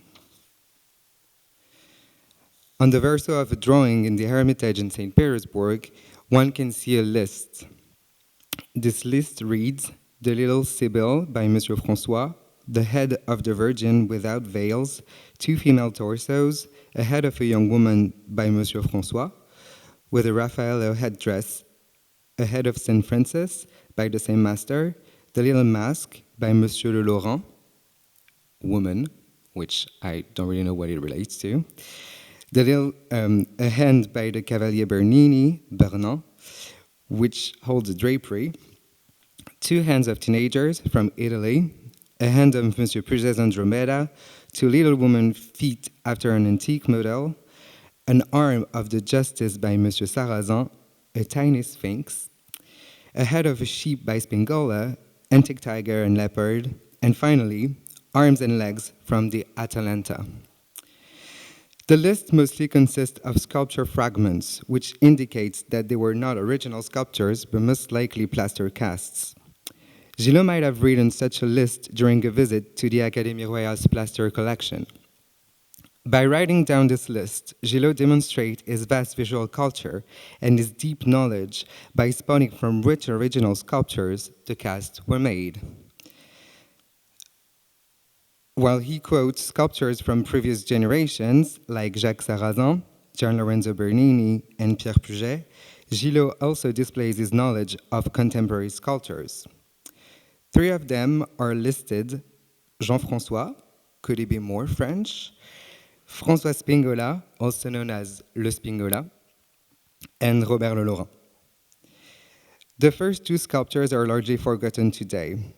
On the verso of a drawing in the Hermitage in St. Petersburg, one can see a list. This list reads, The Little Sibyl by Monsieur François, The Head of the Virgin Without Veils, Two Female Torsos, A Head of a Young Woman by Monsieur François, with a Raphael headdress, A Head of St. Francis by the same master, The Little Mask by Monsieur Le Laurent, Woman, which I don't really know what it relates to, a hand by the Cavalier Bernini, Bernin, which holds a drapery, two hands of teenagers from Italy, a hand of Monsieur Puget's Andromeda, two little woman feet after an antique model, an arm of the Justice by Monsieur Sarrazin, a tiny sphinx, a head of a sheep by Spingola, antique tiger and leopard, and finally, arms and legs from the Atalanta. The list mostly consists of sculpture fragments, which indicates that they were not original sculptures, but most likely plaster casts. Gilo might have written such a list during a visit to the Académie Royale's plaster collection. By writing down this list, Gilo demonstrates his vast visual culture and his deep knowledge by spotting from which original sculptures the casts were made. While he quotes sculptors from previous generations, like Jacques Sarrazin, Gian Lorenzo Bernini, and Pierre Puget, Gilo also displays his knowledge of contemporary sculptors. Three of them are listed: Jean-François, could he be more French? François Spingola, also known as Le Spingola, and Robert Le Laurent. The first two sculptors are largely forgotten today.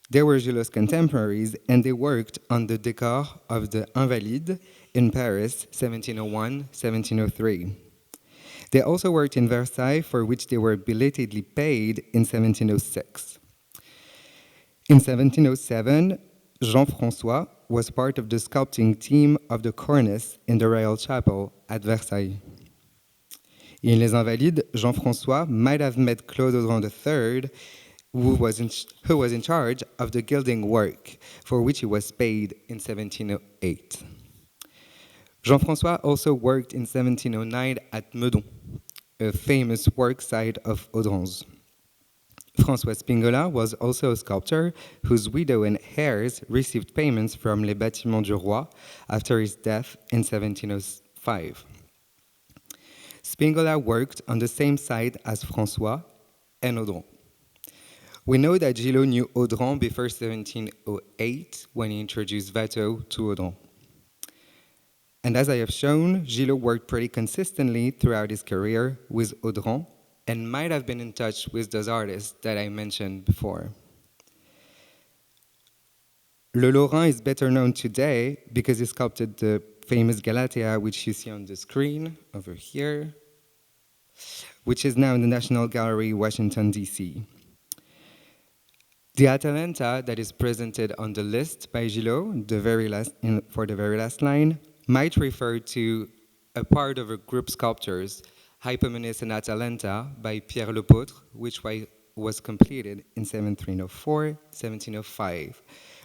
They were Gilo's contemporaries, and they worked on the decor of the Invalides in Paris, 1701-1703. They also worked in Versailles, for which they were belatedly paid in 1706. In 1707, Jean-François was part of the sculpting team of the cornice in the Royal Chapel at Versailles. In Les Invalides, Jean-François might have met Claude Audron III, who was in charge of the gilding work, for which he was paid in 1708. Jean-François also worked in 1709 at Meudon, a famous work site of Audron's. François Spingola was also a sculptor whose widow and heirs received payments from Les Bâtiments du Roi after his death in 1705. Spingola worked on the same site as François and Audran. We know that Gilo knew Audran before 1708 when he introduced Watteau to Audran. And as I have shown, Gilo worked pretty consistently throughout his career with Audran and might have been in touch with those artists that I mentioned before. Le Lorrain is better known today because he sculpted the famous Galatea, which you see on the screen over here, which is now in the National Gallery, Washington, D.C. The Atalanta that is presented on the list by Gilo, for the very last line, might refer to a part of a group sculptures, Hypomenes and Atalanta by Pierre Lepôtre, which was completed in 1704-1705,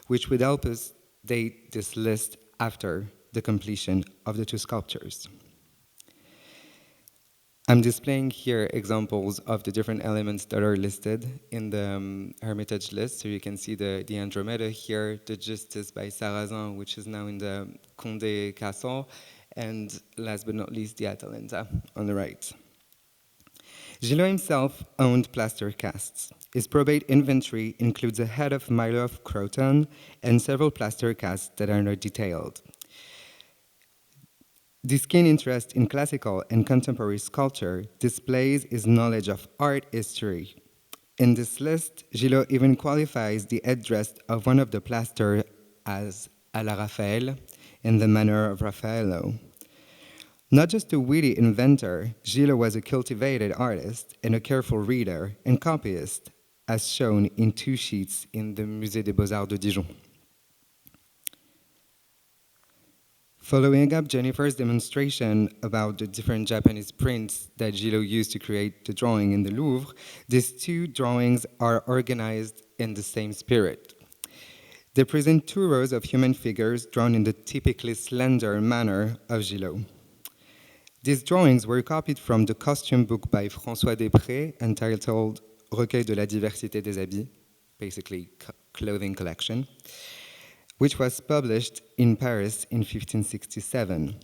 which would help us date this list after the completion of the two sculptures. I'm displaying here examples of the different elements that are listed in the Hermitage list. So you can see the Andromeda here, the Justice by Sarrazin, which is now in the Condé Castle, and last but not least, the Atalanta on the right. Gilo himself owned plaster casts. His probate inventory includes a head of Milo of Croton and several plaster casts that are not detailed. This keen interest in classical and contemporary sculpture displays his knowledge of art history. In this list, Gilo even qualifies the headdress of one of the plaster as à la Raphaël, in the manner of Raffaello. Not just a witty inventor, Gilo was a cultivated artist and a careful reader and copyist, as shown in two sheets in the Musée des Beaux-Arts de Dijon. Following up Jennifer's demonstration about the different Japanese prints that Gilo used to create the drawing in the Louvre, these two drawings are organized in the same spirit. They present two rows of human figures drawn in the typically slender manner of Gilo. These drawings were copied from the costume book by François Després entitled Recueil de la diversité des habits, basically clothing collection, which was published in Paris in 1567.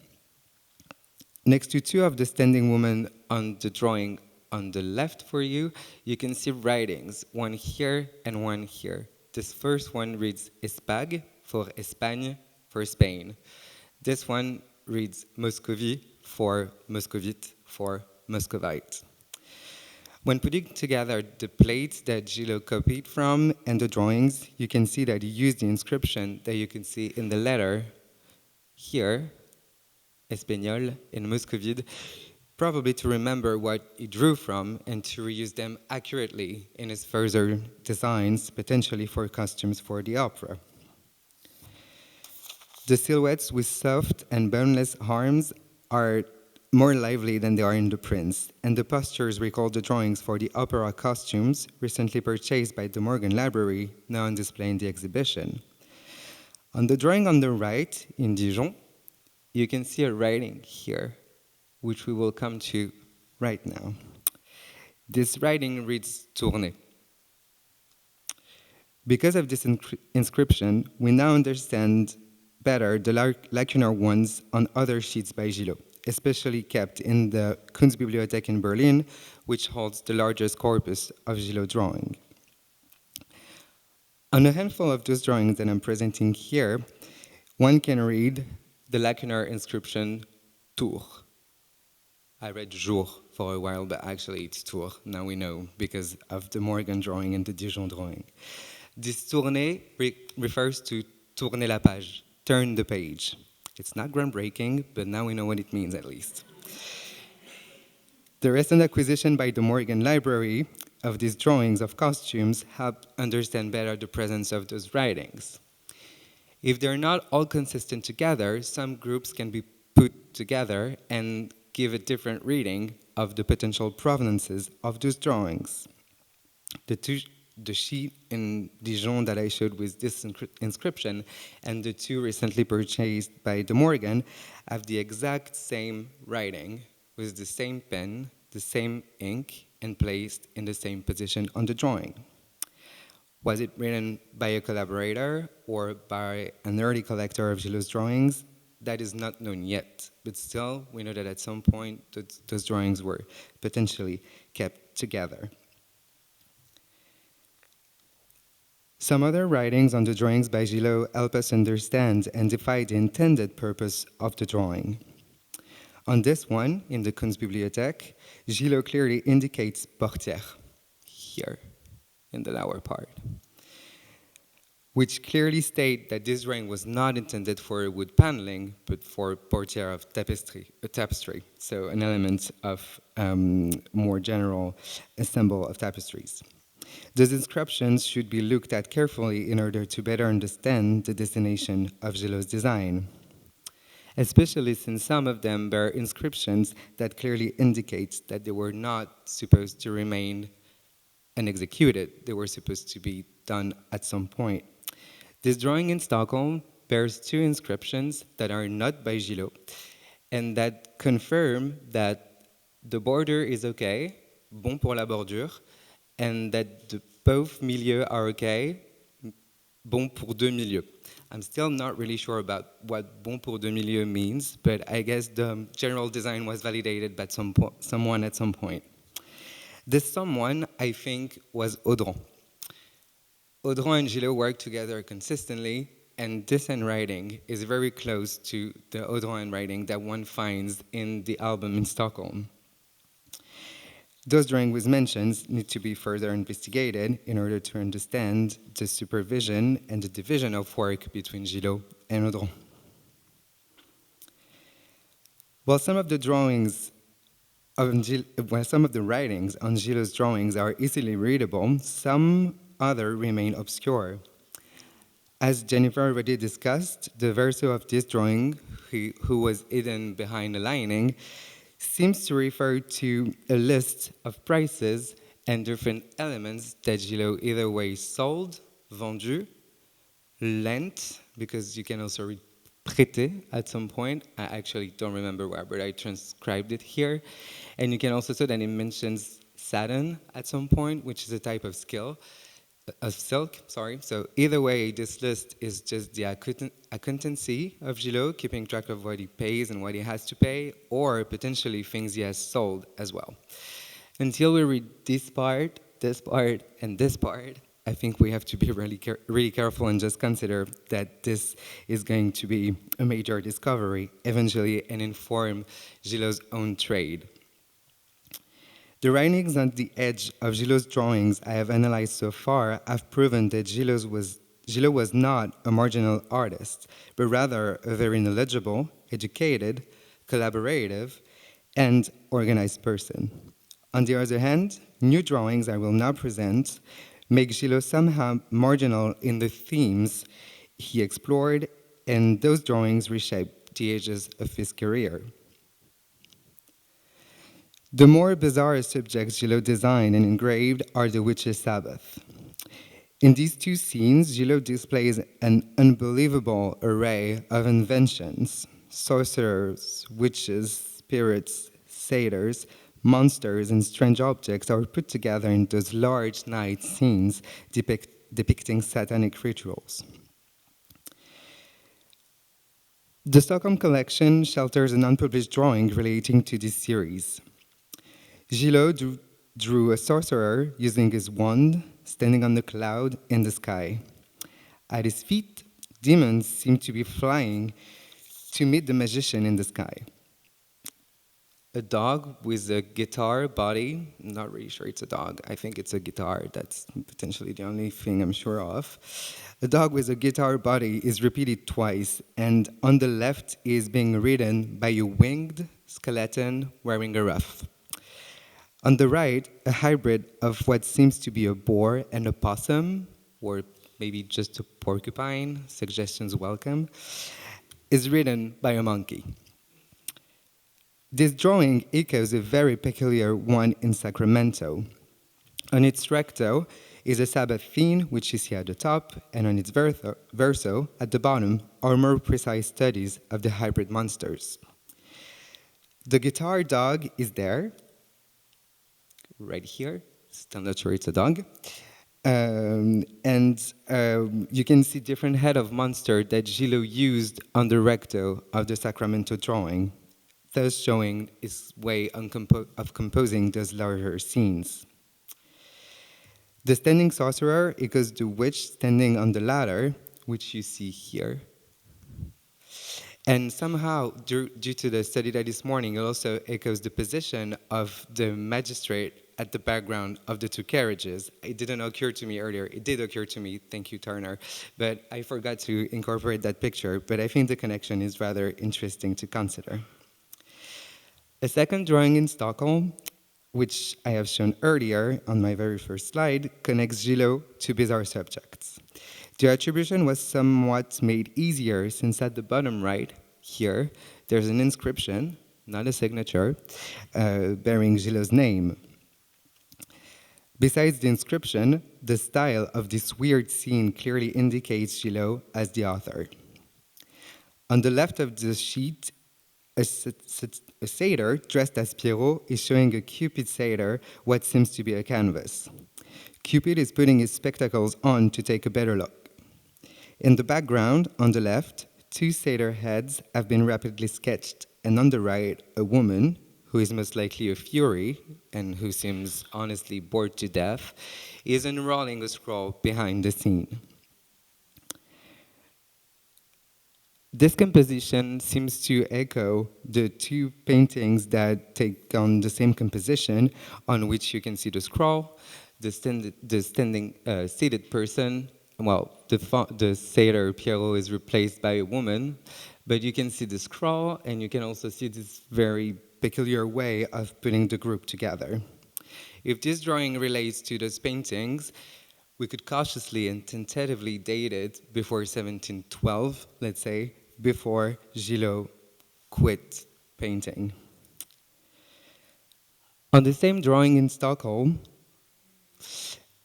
Next to two of the standing women on the drawing on the left for you, you can see writings, one here and one here. This first one reads Espag for Espagne for Spain. This one reads Muscovy for Muscovite for Muscovite. When putting together the plates that Gilo copied from and the drawings, you can see that he used the inscription that you can see in the letter here, Espagnol in Muscovite, probably to remember what he drew from and to reuse them accurately in his further designs, potentially for costumes for the opera. The silhouettes with soft and boneless arms are more lively than they are in the prints, and the postures recall the drawings for the opera costumes recently purchased by the Morgan Library, now on display in the exhibition. On the drawing on the right, in Dijon, you can see a writing here, which we will come to right now. This writing reads Tournée. Because of this inscription, we now understand better the lacunar ones on other sheets by Gilo, especially kept in the Kunstbibliothek in Berlin, which holds the largest corpus of Gilo drawing. On a handful of those drawings that I'm presenting here, one can read the lacunar inscription Tour. I read Jour for a while, but actually it's Tour, now we know, because of the Morgan drawing and the Dijon drawing. This tournée refers to tourner la page, turn the page. It's not groundbreaking, but now we know what it means at least. The recent acquisition by the Morgan Library of these drawings of costumes helped understand better the presence of those writings. If they're not all consistent together, some groups can be put together and give a different reading of the potential provenances of those drawings. The sheet in Dijon that I showed with this inscription and the two recently purchased by De Morgan have the exact same writing with the same pen, the same ink, and placed in the same position on the drawing. Was it written by a collaborator or by an early collector of Gilot's drawings? That is not known yet, but still we know that at some point those drawings were potentially kept together. Some other writings on the drawings by Gilo help us understand and define the intended purpose of the drawing. On this one, in the Kunstbibliothek, Gilo clearly indicates portière, here, in the lower part, which clearly state that this drawing was not intended for wood paneling, but for portière of tapestry, so an element of more general ensemble of tapestries. Those inscriptions should be looked at carefully in order to better understand the destination of Gilot's design, especially since some of them bear inscriptions that clearly indicate that they were not supposed to remain unexecuted. They were supposed to be done at some point. This drawing in Stockholm bears two inscriptions that are not by Gilot, and that confirm that the border is okay, bon pour la bordure, and that both milieux are okay, bon pour deux milieux. I'm still not really sure about what bon pour deux milieux means, but I guess the general design was validated by someone at some point. This someone, I think, was Audran. Audran and Gilot worked together consistently, and this handwriting is very close to the Audran handwriting that one finds in the album in Stockholm. Those drawings mentioned need to be further investigated in order to understand the supervision and the division of work between Gilot and Audran. While some of the writings on Gilot's drawings are easily readable, some other remain obscure. As Jennifer already discussed, the verso of this drawing, who was hidden behind the lining, seems to refer to a list of prices and different elements that Gilot either way sold, vendu, lent, because you can also read prêté at some point. I actually don't remember where, but I transcribed it here. And you can also see that it mentions satin at some point, which is a type of silk. So either way, this list is just the accountancy of Gilot, keeping track of what he pays and what he has to pay, or potentially things he has sold as well. Until we read this part, and this part, I think we have to be really careful and just consider that this is going to be a major discovery eventually and inform Gilot's own trade. The writings on the edge of Gilot's drawings I have analyzed so far have proven that Gilot was not a marginal artist, but rather a very knowledgeable, educated, collaborative, and organized person. On the other hand, new drawings I will now present make Gilot somehow marginal in the themes he explored, and those drawings reshaped the ages of his career. The more bizarre subjects Gilot designed and engraved are the witches' Sabbath. In these two scenes, Gilot displays an unbelievable array of inventions: sorcerers, witches, spirits, satyrs, monsters, and strange objects are put together in those large night scenes depicting satanic rituals. The Stockholm collection shelters an unpublished drawing relating to this series. Gilot drew a sorcerer using his wand, standing on the cloud in the sky. At his feet, demons seem to be flying to meet the magician in the sky. A dog with a guitar body, I'm not really sure it's a dog, I think it's a guitar, that's potentially the only thing I'm sure of. A dog with a guitar body is repeated twice, and on the left is being ridden by a winged skeleton wearing a ruff. On the right, a hybrid of what seems to be a boar and a possum, or maybe just a porcupine, suggestions welcome, is ridden by a monkey. This drawing echoes a very peculiar one in Sacramento. On its recto is a Sabbath theme, which you see at the top, and on its verso, at the bottom, are more precise studies of the hybrid monsters. The guitar dog is there, right here. Still not sure it's a dog. You can see different head of monster that Gilo used on the recto of the Sacramento drawing, thus showing his way of composing those larger scenes. The standing sorcerer echoes the witch standing on the ladder, which you see here. And somehow, due to the study that this morning, it also echoes the position of the magistrate at the background of the two carriages. It didn't occur to me earlier. It did occur to me, thank you, Turner, but I forgot to incorporate that picture, but I think the connection is rather interesting to consider. A second drawing in Stockholm, which I have shown earlier on my very first slide, connects Gilo to bizarre subjects. The attribution was somewhat made easier since at the bottom right, here, there's an inscription, not a signature, bearing Gilo's name. Besides the inscription, the style of this weird scene clearly indicates Gilo as the author. On the left of the sheet, a satyr dressed as Pierrot is showing a Cupid satyr what seems to be a canvas. Cupid is putting his spectacles on to take a better look. In the background, on the left, two satyr heads have been rapidly sketched, and on the right, a woman, who is most likely a fury, and who seems honestly bored to death, is unrolling a scroll behind the scene. This composition seems to echo the two paintings that take on the same composition, on which you can see the scroll, the standing seated person. Well, the satyr Pierrot is replaced by a woman, but you can see the scroll, and you can also see this very peculiar way of putting the group together. If this drawing relates to those paintings, we could cautiously and tentatively date it before 1712, let's say, before Gilo quit painting. On the same drawing in Stockholm,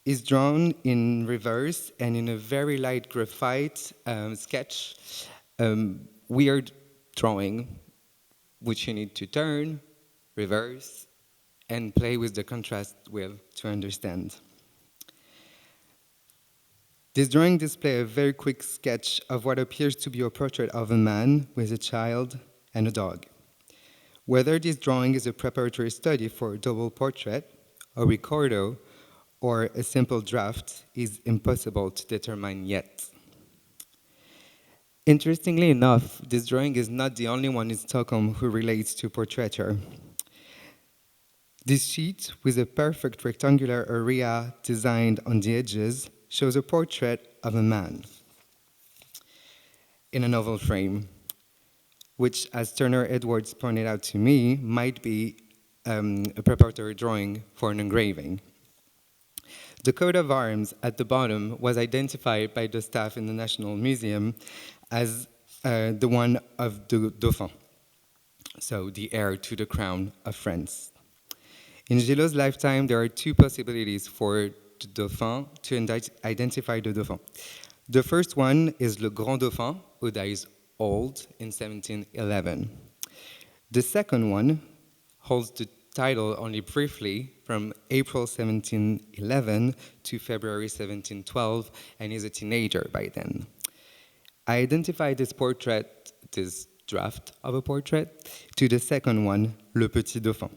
is drawn in reverse and in a very light graphite sketch, weird drawing, which you need to turn, reverse, and play with the contrast with to understand. This drawing displays a very quick sketch of what appears to be a portrait of a man with a child and a dog. Whether this drawing is a preparatory study for a double portrait, a ricordo, or a simple draft is impossible to determine yet. Interestingly enough, this drawing is not the only one in Stockholm who relates to portraiture. This sheet, with a perfect rectangular area designed on the edges, shows a portrait of a man in an oval frame, which, as Turner Edwards pointed out to me, might be a preparatory drawing for an engraving. The coat of arms at the bottom was identified by the staff in the National Museum as the one of the Dauphin, so the heir to the crown of France. In Gilo's lifetime, there are two possibilities for the Dauphin to identify the Dauphin. The first one is Le Grand Dauphin, who dies old in 1711. The second one holds the title only briefly from April 1711 to February 1712, and is a teenager by then. I identified this portrait, this draft of a portrait, to the second one, Le Petit Dauphin.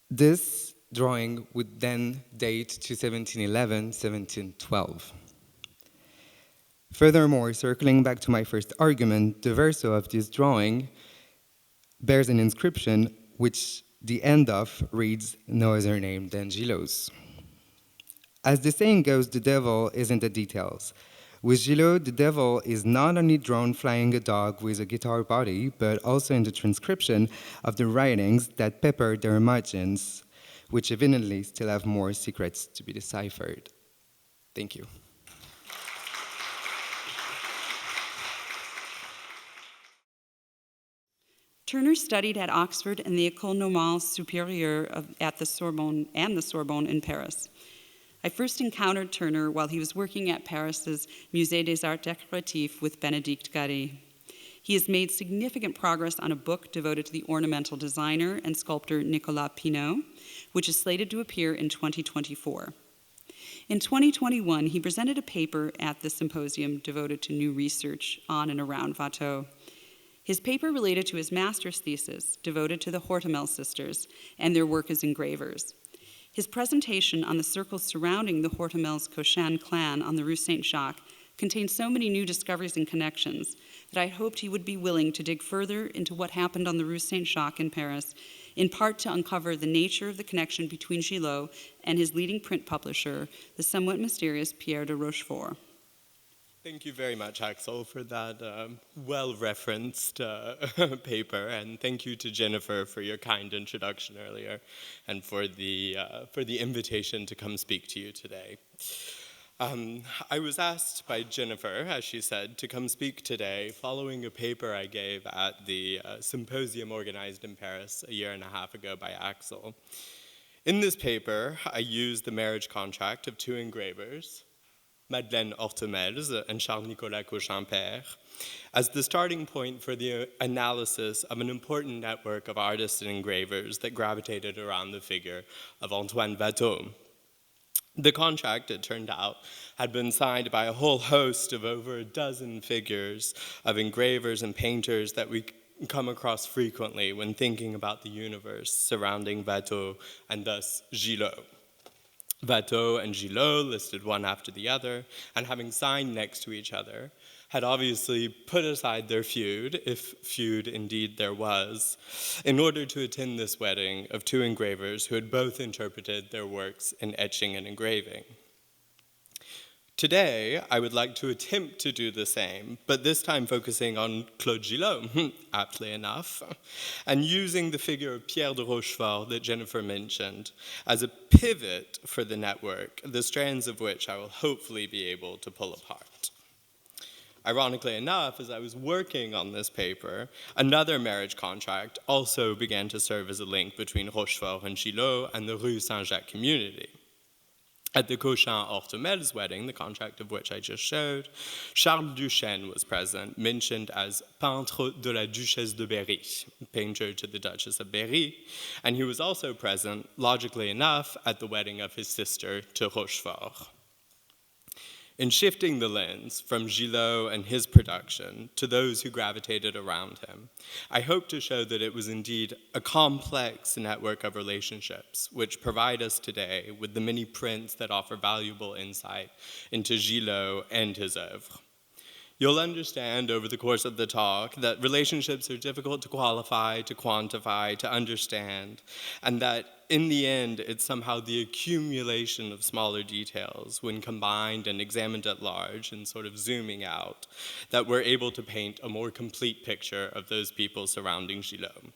This drawing would then date to 1711, 1712. Furthermore, circling back to my first argument, the verso of this drawing bears an inscription which the end of reads no other name than Gilo's. As the saying goes, the devil is in the details. With Gilo, the devil is not only drawn flying a dog with a guitar body, but also in the transcription of the writings that pepper their margins, which evidently still have more secrets to be deciphered. Thank you. Turner studied at Oxford and the École Normale Supérieure at the Sorbonne in Paris. I first encountered Turner while he was working at Paris's Musée des Arts Décoratifs with Bénédicte Gary. He has made significant progress on a book devoted to the ornamental designer and sculptor Nicolas Pineau, which is slated to appear in 2024. In 2021, he presented a paper at the symposium devoted to new research on and around Watteau. His paper related to his master's thesis devoted to the Hortemels sisters and their work as engravers. His presentation on the circles surrounding the Hortemels-Cochin clan on the Rue Saint-Jacques contained so many new discoveries and connections that I hoped he would be willing to dig further into what happened on the Rue Saint-Jacques in Paris, in part to uncover the nature of the connection between Gilo and his leading print publisher, the somewhat mysterious Pierre de Rochefort. Thank you very much, Axel, for that well-referenced paper, and thank you to Jennifer for your kind introduction earlier, and for the invitation to come speak to you today. I was asked by Jennifer, as she said, to come speak today following a paper I gave at the symposium organized in Paris a year and a half ago by Axel. In this paper, I used the marriage contract of two engravers, Madeleine Hortemels and Charles-Nicolas Cochin-Père, as the starting point for the analysis of an important network of artists and engravers that gravitated around the figure of Antoine Watteau. The contract, it turned out, had been signed by a whole host of over a dozen figures of engravers and painters that we come across frequently when thinking about the universe surrounding Watteau and thus Gilo. Watteau and Gilo, listed one after the other, and having signed next to each other, had obviously put aside their feud, if feud indeed there was, in order to attend this wedding of two engravers who had both interpreted their works in etching and engraving. Today, I would like to attempt to do the same, but this time focusing on Claude Gillot, aptly enough, and using the figure of Pierre de Rochefort that Jennifer mentioned as a pivot for the network, the strands of which I will hopefully be able to pull apart. Ironically enough, as I was working on this paper, another marriage contract also began to serve as a link between Rochefort and Gilo and the Rue Saint-Jacques community. At the Cochin-Hortemels wedding, the contract of which I just showed, Charles Duchesne was present, mentioned as peintre de la Duchesse de Berry, painter to the Duchess of Berry, and he was also present, logically enough, at the wedding of his sister to Rochefort. In shifting the lens from Gilo and his production to those who gravitated around him, I hope to show that it was indeed a complex network of relationships which provide us today with the many prints that offer valuable insight into Gilo and his oeuvre. You'll understand over the course of the talk that relationships are difficult to qualify, to quantify, to understand, and that in the end, it's somehow the accumulation of smaller details when combined and examined at large and sort of zooming out that we're able to paint a more complete picture of those people surrounding Gilo.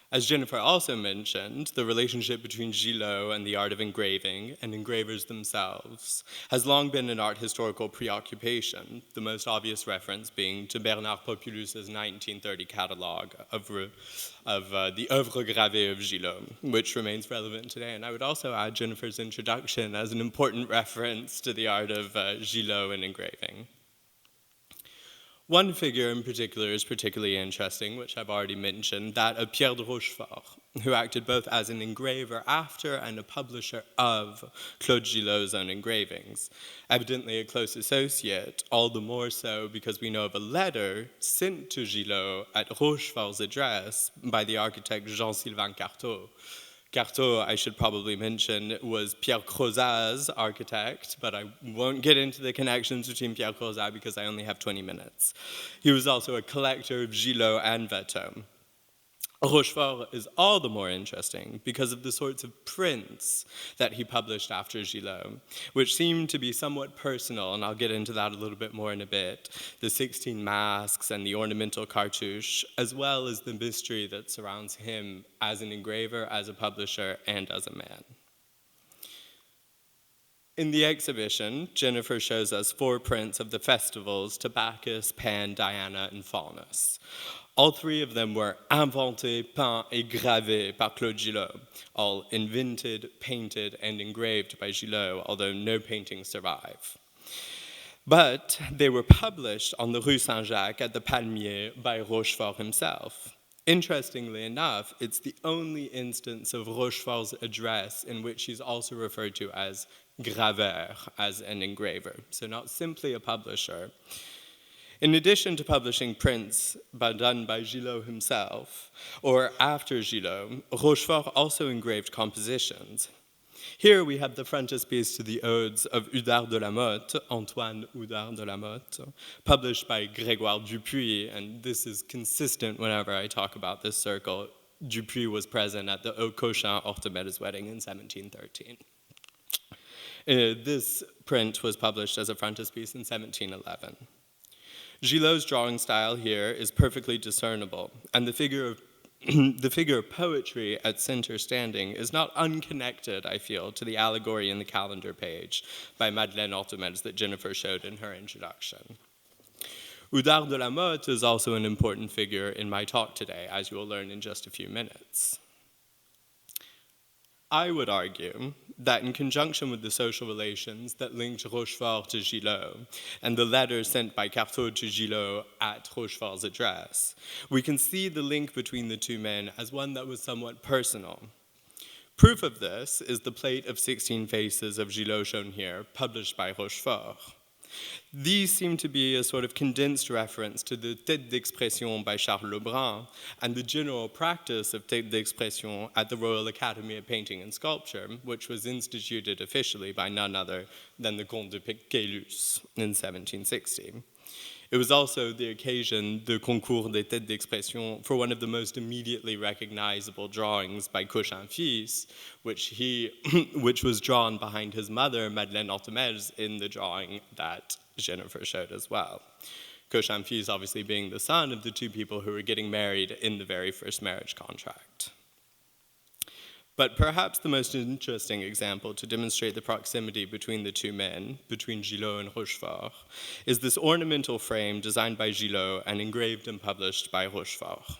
As Jennifer also mentioned, the relationship between Gilo and the art of engraving and engravers themselves has long been an art historical preoccupation, the most obvious reference being to Bernard Populus's 1930 catalogue of the œuvre gravée of Gilo, which remains relevant today. And I would also add Jennifer's introduction as an important reference to the art of Gilo and engraving. One figure in particular is particularly interesting, which I've already mentioned, that of Pierre de Rochefort, who acted both as an engraver after and a publisher of Claude Gillot's own engravings. Evidently a close associate, all the more so because we know of a letter sent to Gillot at Rochefort's address by the architect Jean-Sylvain Carteau. Carteau, I should probably mention, was Pierre Crozat's architect, but I won't get into the connections between Pierre Crozat because I only have 20 minutes. He was also a collector of Gilo and Watteau. Rochefort is all the more interesting because of the sorts of prints that he published after Gilo, which seemed to be somewhat personal, and I'll get into that a little bit more in a bit, the 16 masks and the ornamental cartouche, as well as the mystery that surrounds him as an engraver, as a publisher, and as a man. In the exhibition, Jennifer shows us 4 prints of the festivals to Bacchus, Pan, Diana, and Faunus. All 3 of them were inventés, peints, et gravés par Claude Gillot, all invented, painted, and engraved by Gillot, although no paintings survive. But they were published on the Rue Saint-Jacques at the Palmier by Rochefort himself. Interestingly enough, it's the only instance of Rochefort's address in which he's also referred to as graveur, as an engraver, so not simply a publisher. In addition to publishing prints done by Gilo himself, or after Gilo, Rochefort also engraved compositions. Here we have the frontispiece to the odes of Oudard de la Motte, Antoine Oudard de la Motte, published by Grégoire Dupuy, and this is consistent whenever I talk about this circle. Dupuy was present at the Cochin-Orthemel's wedding in 1713. This print was published as a frontispiece in 1711. Gilot's drawing style here is perfectly discernible, and the figure of poetry at center standing is not unconnected, I feel, to the allegory in the calendar page by Madeleine Orthomels that Jennifer showed in her introduction. Oudard de la Motte is also an important figure in my talk today, as you will learn in just a few minutes. I would argue that in conjunction with the social relations that linked Rochefort to Gilo and the letters sent by Cartaud to Gilo at Rochefort's address, we can see the link between the two men as one that was somewhat personal. Proof of this is the plate of 16 faces of Gilo shown here, published by Rochefort. These seem to be a sort of condensed reference to the tête d'expression by Charles Lebrun and the general practice of tête d'expression at the Royal Academy of Painting and Sculpture, which was instituted officially by none other than the Comte de Caylus in 1760. It was also the occasion, the Concours des Têtes d'Expression, for one of the most immediately recognizable drawings by Cochin Fils, which was drawn behind his mother, Madeleine Orthomels, in the drawing that Jennifer showed as well. Cochin Fils obviously being the son of the two people who were getting married in the very first marriage contract. But perhaps the most interesting example to demonstrate the proximity between the two men, between Gilo and Rochefort, is this ornamental frame designed by Gilo and engraved and published by Rochefort.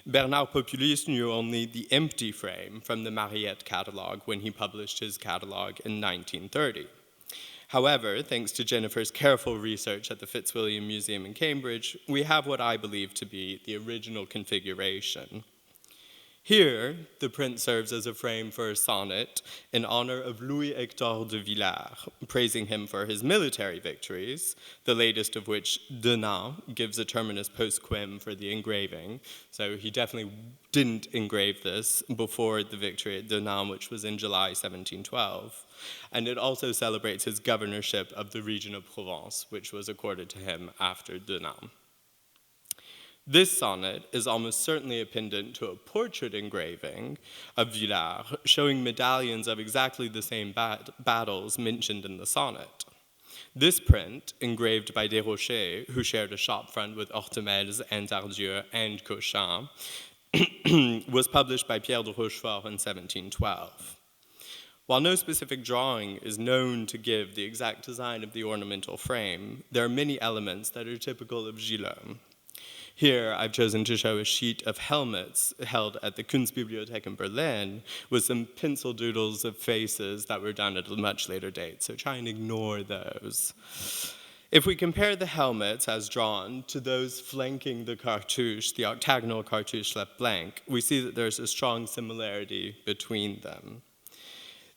Bernard Populis knew only the empty frame from the Mariette catalog when he published his catalog in 1930. However, thanks to Jennifer's careful research at the Fitzwilliam Museum in Cambridge, we have what I believe to be the original configuration. Here, the print serves as a frame for a sonnet in honor of Louis-Hector de Villars, praising him for his military victories, the latest of which, Denain, gives a terminus postquem for the engraving. So he definitely didn't engrave this before the victory at Denain, which was in July 1712. And it also celebrates his governorship of the region of Provence, which was accorded to him after Denain. This sonnet is almost certainly a pendant to a portrait engraving of Villars, showing medallions of exactly the same battles mentioned in the sonnet. This print, engraved by Desrochers, who shared a shopfront with Orthomels and Tardieu and Cochin, was published by Pierre de Rochefort in 1712. While no specific drawing is known to give the exact design of the ornamental frame, there are many elements that are typical of Gilo. Here, I've chosen to show a sheet of helmets held at the Kunstbibliothek in Berlin with some pencil doodles of faces that were done at a much later date, so try and ignore those. If we compare the helmets as drawn to those flanking the cartouche, the octagonal cartouche left blank, we see that there's a strong similarity between them.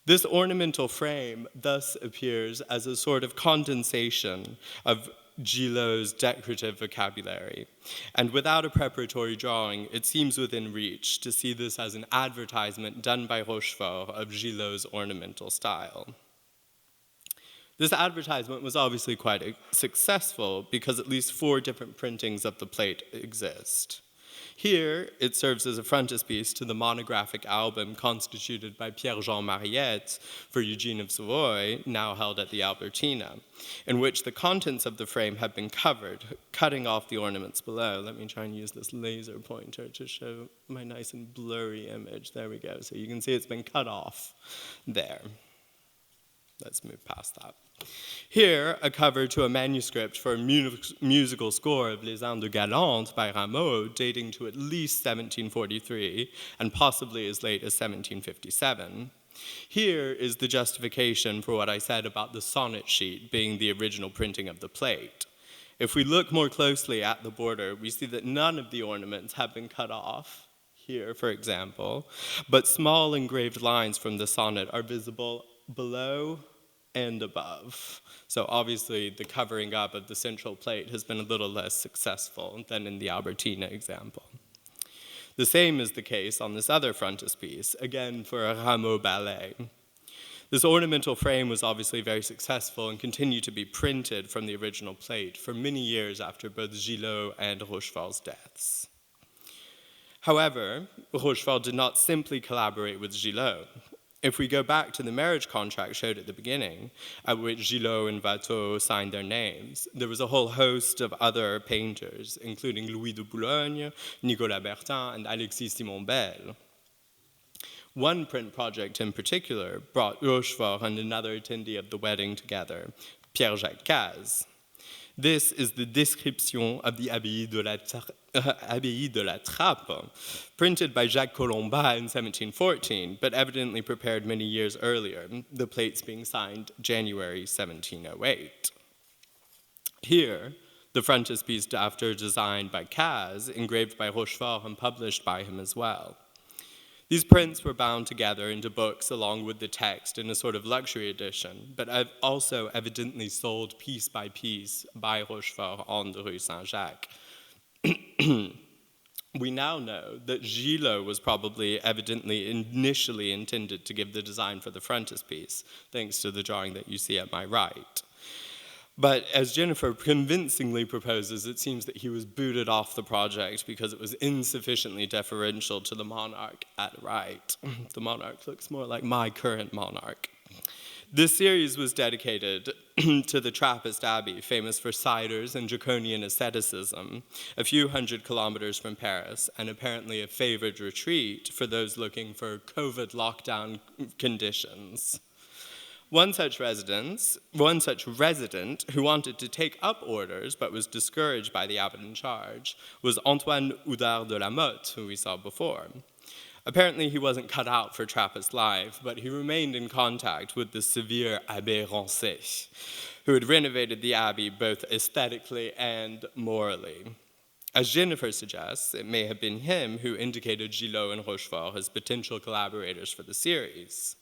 This ornamental frame thus appears as a sort of condensation of Gilot's decorative vocabulary. And without a preparatory drawing, it seems within reach to see this as an advertisement done by Rochefort of Gilot's ornamental style. This advertisement was obviously quite successful because at least 4 different printings of the plate exist. Here, it serves as a frontispiece to the monographic album constituted by Pierre-Jean Mariette for Eugene of Savoy, now held at the Albertina, in which the contents of the frame have been covered, cutting off the ornaments below. Let me try and use this laser pointer to show my nice and blurry image. There we go. So you can see it's been cut off there. Let's move past that. Here, a cover to a manuscript for a musical score of Les Indes Galantes by Rameau, dating to at least 1743, and possibly as late as 1757. Here is the justification for what I said about the sonnet sheet being the original printing of the plate. If we look more closely at the border, we see that none of the ornaments have been cut off, here, for example, but small engraved lines from the sonnet are visible below and above. So obviously, the covering up of the central plate has been a little less successful than in the Albertina example. The same is the case on this other frontispiece, again for a rameau ballet. This ornamental frame was obviously very successful and continued to be printed from the original plate for many years after both Gilo and Rochefort's deaths. However, Rochefort did not simply collaborate with Gilo. If we go back to the marriage contract showed at the beginning, at which Gilo and Watteau signed their names, there was a whole host of other painters, including Louis de Boulogne, Nicolas Bertin, and Alexis Simon Belle. One print project in particular brought Rochefort and another attendee of the wedding together, Pierre-Jacques Cazes. This is the description of the Abbaye de la Trappe, printed by Jacques Colombat in 1714, but evidently prepared many years earlier, the plates being signed January 1708. Here, the frontispiece after designed by Cazes, engraved by Rochefort and published by him as well. These prints were bound together into books along with the text in a sort of luxury edition, but also evidently sold piece by piece by Rochefort on the Rue Saint-Jacques. We now know that Gilo was probably evidently initially intended to give the design for the frontispiece, thanks to the drawing that you see at my right. But as Jennifer convincingly proposes, it seems that he was booted off the project because it was insufficiently deferential to the monarch at right. The monarch looks more like my current monarch. This series was dedicated to the Trappist Abbey, famous for ciders and draconian asceticism, a few hundred kilometers from Paris, and apparently a favored retreat for those looking for COVID lockdown conditions. One such resident who wanted to take up orders but was discouraged by the abbot in charge was Antoine Houdard de la Motte, who we saw before. Apparently he wasn't cut out for Trappist life, but he remained in contact with the severe Abbé Rancé, who had renovated the abbey both aesthetically and morally. As Jennifer suggests, it may have been him who indicated Gilo and Rochefort as potential collaborators for the series.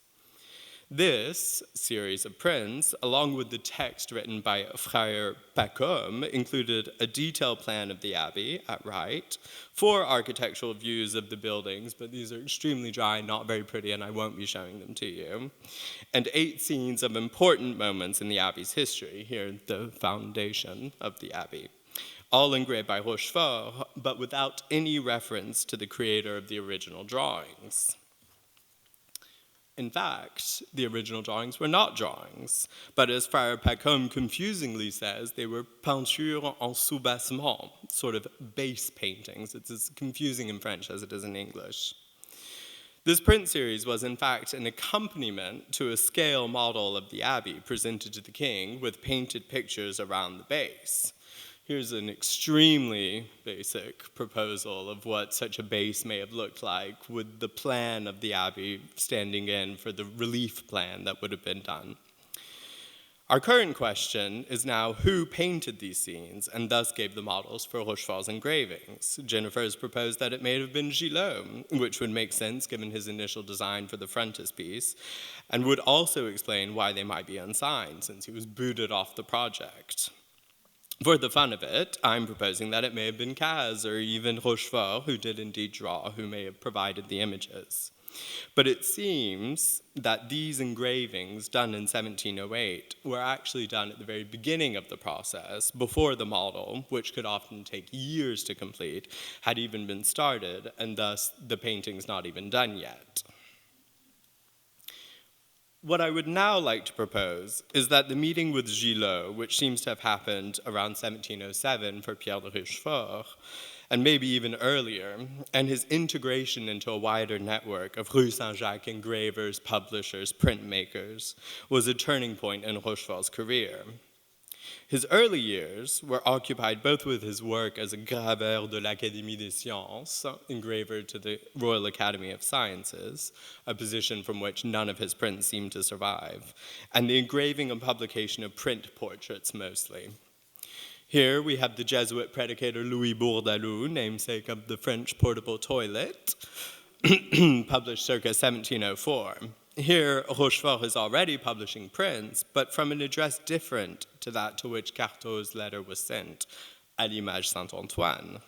This series of prints, along with the text written by Frère Pacôme, included a detailed plan of the abbey at right, 4 architectural views of the buildings, but these are extremely dry, not very pretty, and I won't be showing them to you, and 8 scenes of important moments in the abbey's history, here the foundation of the abbey, all engraved by Rochefort, but without any reference to the creator of the original drawings. In fact, the original drawings were not drawings, but as Frère Pacôme confusingly says, they were peintures en soubassement, sort of base paintings. It's as confusing in French as it is in English. This print series was, in fact, an accompaniment to a scale model of the abbey presented to the king with painted pictures around the base. Here's an extremely basic proposal of what such a base may have looked like, with the plan of the abbey standing in for the relief plan that would have been done. Our current question is now who painted these scenes and thus gave the models for Rochefort's engravings. Jennifer has proposed that it may have been Gilo, which would make sense given his initial design for the frontispiece, and would also explain why they might be unsigned, since he was booted off the project. For the fun of it, I'm proposing that it may have been Cazes or even Rochefort, who did indeed draw, who may have provided the images. But it seems that these engravings done in 1708 were actually done at the very beginning of the process, before the model, which could often take years to complete, had even been started, and thus the painting's not even done yet. What I would now like to propose is that the meeting with Gilo, which seems to have happened around 1707 for Pierre de Rochefort, and maybe even earlier, and his integration into a wider network of Rue Saint-Jacques engravers, publishers, printmakers, was a turning point in Rochefort's career. His early years were occupied both with his work as a graveur de l'Académie des Sciences, engraver to the Royal Academy of Sciences, a position from which none of his prints seem to survive, and the engraving and publication of print portraits mostly. Here we have the Jesuit predicator Louis Bourdaloue, namesake of the French portable toilet, published circa 1704. Here, Rochefort is already publishing prints, but from an address different to that to which Cartot's letter was sent, à l'image Saint-Antoine.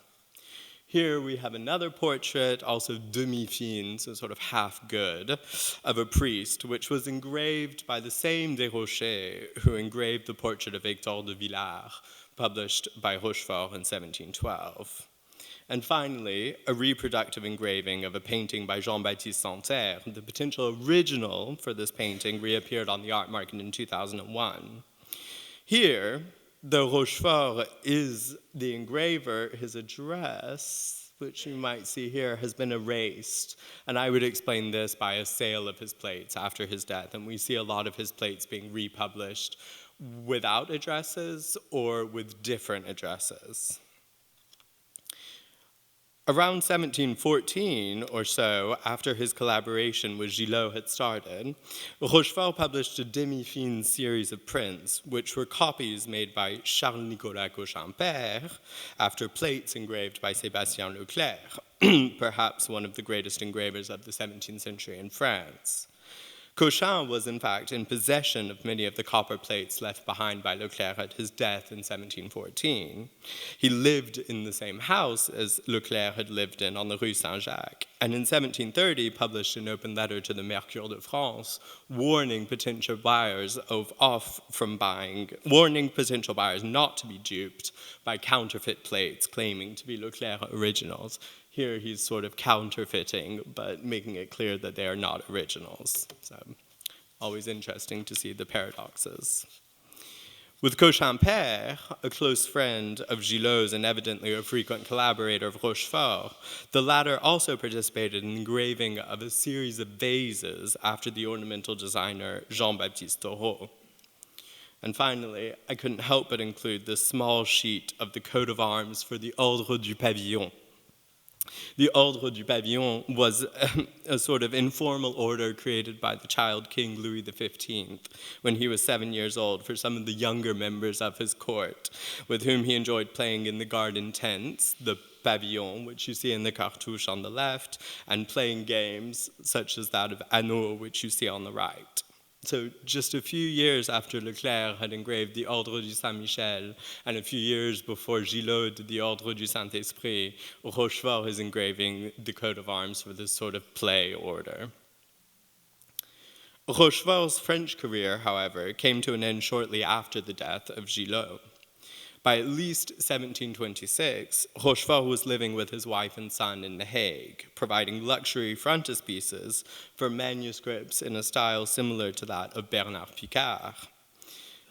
Here we have another portrait, also demi-fin, so sort of half-good, of a priest, which was engraved by the same Desrochers who engraved the portrait of Hector de Villars, published by Rochefort in 1712. And finally, a reproductive engraving of a painting by Jean-Baptiste Oudry. The potential original for this painting reappeared on the art market in 2001. Here, though Rochefort is the engraver, his address, which you might see here, has been erased. And I would explain this by a sale of his plates after his death. And we see a lot of his plates being republished without addresses or with different addresses. Around 1714 or so, after his collaboration with Gilo had started, Rochefort published a demi-fin series of prints, which were copies made by Charles-Nicolas Cochin-Père after plates engraved by Sébastien Leclerc, perhaps one of the greatest engravers of the 17th century in France. Cochin was, in fact, in possession of many of the copper plates left behind by Leclerc at his death in 1714. He lived in the same house as Leclerc had lived in on the Rue Saint-Jacques, and in 1730 published an open letter to the Mercure de France warning potential buyers not to be duped by counterfeit plates claiming to be Leclerc originals. Here he's sort of counterfeiting, but making it clear that they are not originals. So, always interesting to see the paradoxes. With Cochin-Père, a close friend of Gilot's and evidently a frequent collaborator of Rochefort, the latter also participated in the engraving of a series of vases after the ornamental designer Jean-Baptiste Oudry. And finally, I couldn't help but include this small sheet of the coat of arms for the Ordre du Pavillon. The Ordre du Pavillon was a sort of informal order created by the child King Louis XV when he was 7 years old for some of the younger members of his court, with whom he enjoyed playing in the garden tents, the pavillon, which you see in the cartouche on the left, and playing games such as that of Anneau, which you see on the right. So just a few years after Leclerc had engraved the Ordre du Saint-Michel, and a few years before Gilo did the Ordre du Saint-Esprit, Rochefort is engraving the coat of arms for this sort of play order. Rochefort's French career, however, came to an end shortly after the death of Gilo. By at least 1726, Rochefort was living with his wife and son in The Hague, providing luxury frontispieces for manuscripts in a style similar to that of Bernard Picard.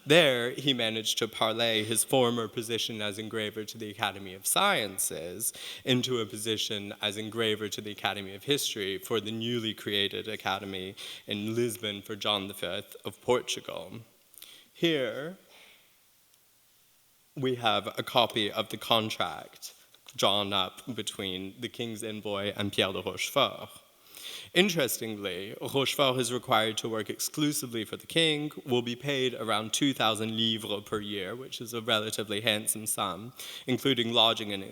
There, he managed to parlay his former position as engraver to the Academy of Sciences into a position as engraver to the Academy of History for the newly created Academy in Lisbon for John V of Portugal. Here, we have a copy of the contract drawn up between the king's envoy and Pierre de Rochefort. Interestingly, Rochefort is required to work exclusively for the king, will be paid around 2,000 livres per year, which is a relatively handsome sum, including lodging and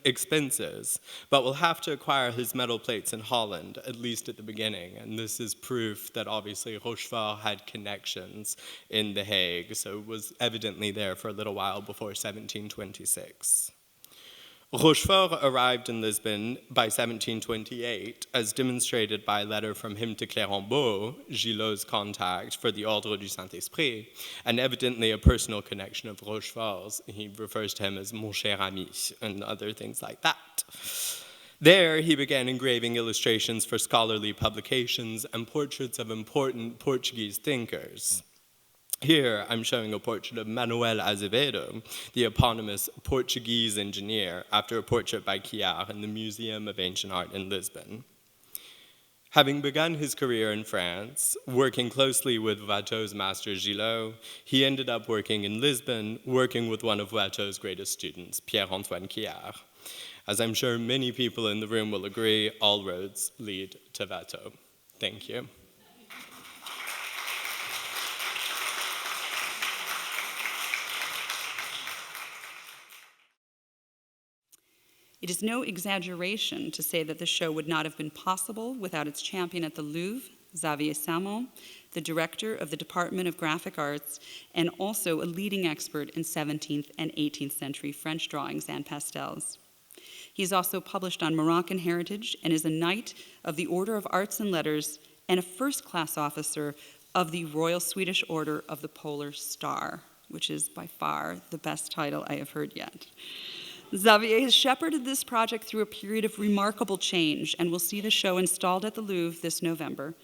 expenses, but will have to acquire his metal plates in Holland, at least at the beginning, and this is proof that obviously Rochefort had connections in The Hague, so was evidently there for a little while before 1726. Rochefort arrived in Lisbon by 1728, as demonstrated by a letter from him to Clérambault, Gilot's contact for the Ordre du Saint-Esprit, and evidently a personal connection of Rochefort's. He refers to him as mon cher ami, and other things like that. There, he began engraving illustrations for scholarly publications and portraits of important Portuguese thinkers. Here, I'm showing a portrait of Manuel Azevedo, the eponymous Portuguese engineer, after a portrait by Clare in the Museum of Ancient Art in Lisbon. Having begun his career in France, working closely with Watteau's master Gilo, he ended up working in Lisbon, working with one of Watteau's greatest students, Pierre-Antoine Clare. As I'm sure many people in the room will agree, all roads lead to Watteau. Thank you. It is no exaggeration to say that the show would not have been possible without its champion at the Louvre, Xavier Salmon, the director of the Department of Graphic Arts, and also a leading expert in 17th and 18th century French drawings and pastels. He is also published on Moroccan heritage and is a Knight of the Order of Arts and Letters and a first-class officer of the Royal Swedish Order of the Polar Star, which is by far the best title I have heard yet. Xavier has shepherded this project through a period of remarkable change and will see the show installed at the Louvre this November.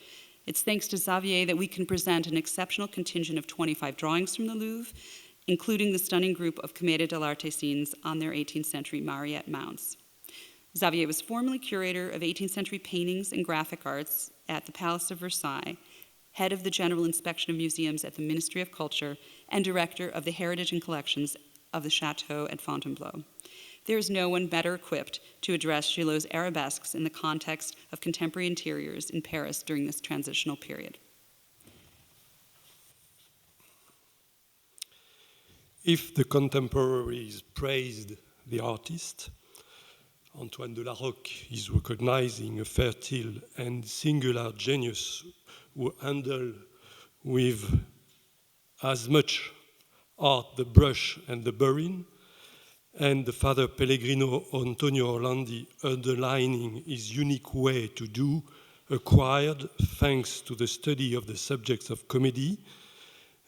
It's thanks to Xavier that we can present an exceptional contingent of 25 drawings from the Louvre, including the stunning group of Commedia dell'arte scenes on their 18th century Mariette mounts. Xavier was formerly curator of 18th century paintings and graphic arts at the Palace of Versailles, head of the General Inspection of Museums at the Ministry of Culture, and director of the Heritage and Collections of the Chateau at Fontainebleau. There is no one better equipped to address Gilot's Arabesques in the context of contemporary interiors in Paris during this transitional period. If the contemporaries praised the artist, Antoine de la Rocque is recognizing a fertile and singular genius who handled with as much art the brush and the burin, and the Father Pellegrino Antonio Orlandi underlining his unique way to do, acquired thanks to the study of the subjects of comedy.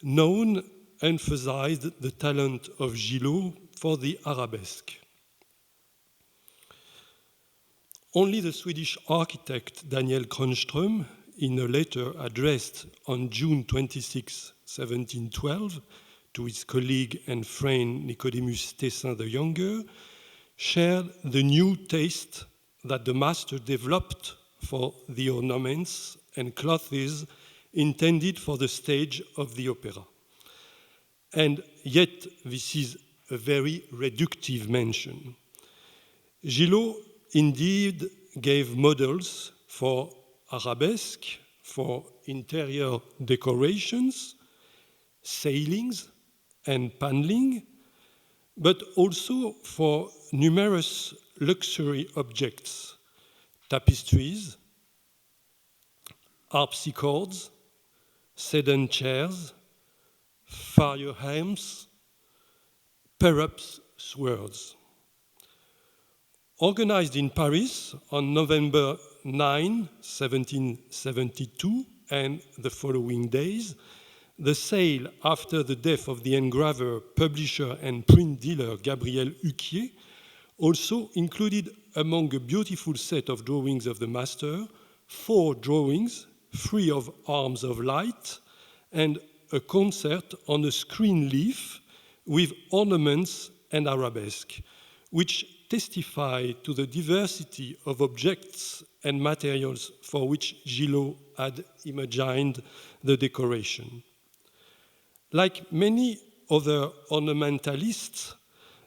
None emphasized the talent of Gilo for the arabesque. Only the Swedish architect Daniel Kronström, in a letter addressed on June 26, 1712, to his colleague and friend Nicodemus Tessin the Younger, shared the new taste that the master developed for the ornaments and clothes intended for the stage of the opera. And yet, this is a very reductive mention. Gilo indeed gave models for arabesque, for interior decorations, ceilings, and paneling, but also for numerous luxury objects, tapestries, harpsichords, sedan chairs, firearms, perhaps swords. Organized in Paris on November 9, 1772, and the following days, the sale after the death of the engraver, publisher, and print dealer Gabriel Huquier also included, among a beautiful set of drawings of the master, 4 drawings, 3 of arms of light, and a concert on a screen leaf with ornaments and arabesque, which testify to the diversity of objects and materials for which Gilo had imagined the decoration. Like many other ornamentalists,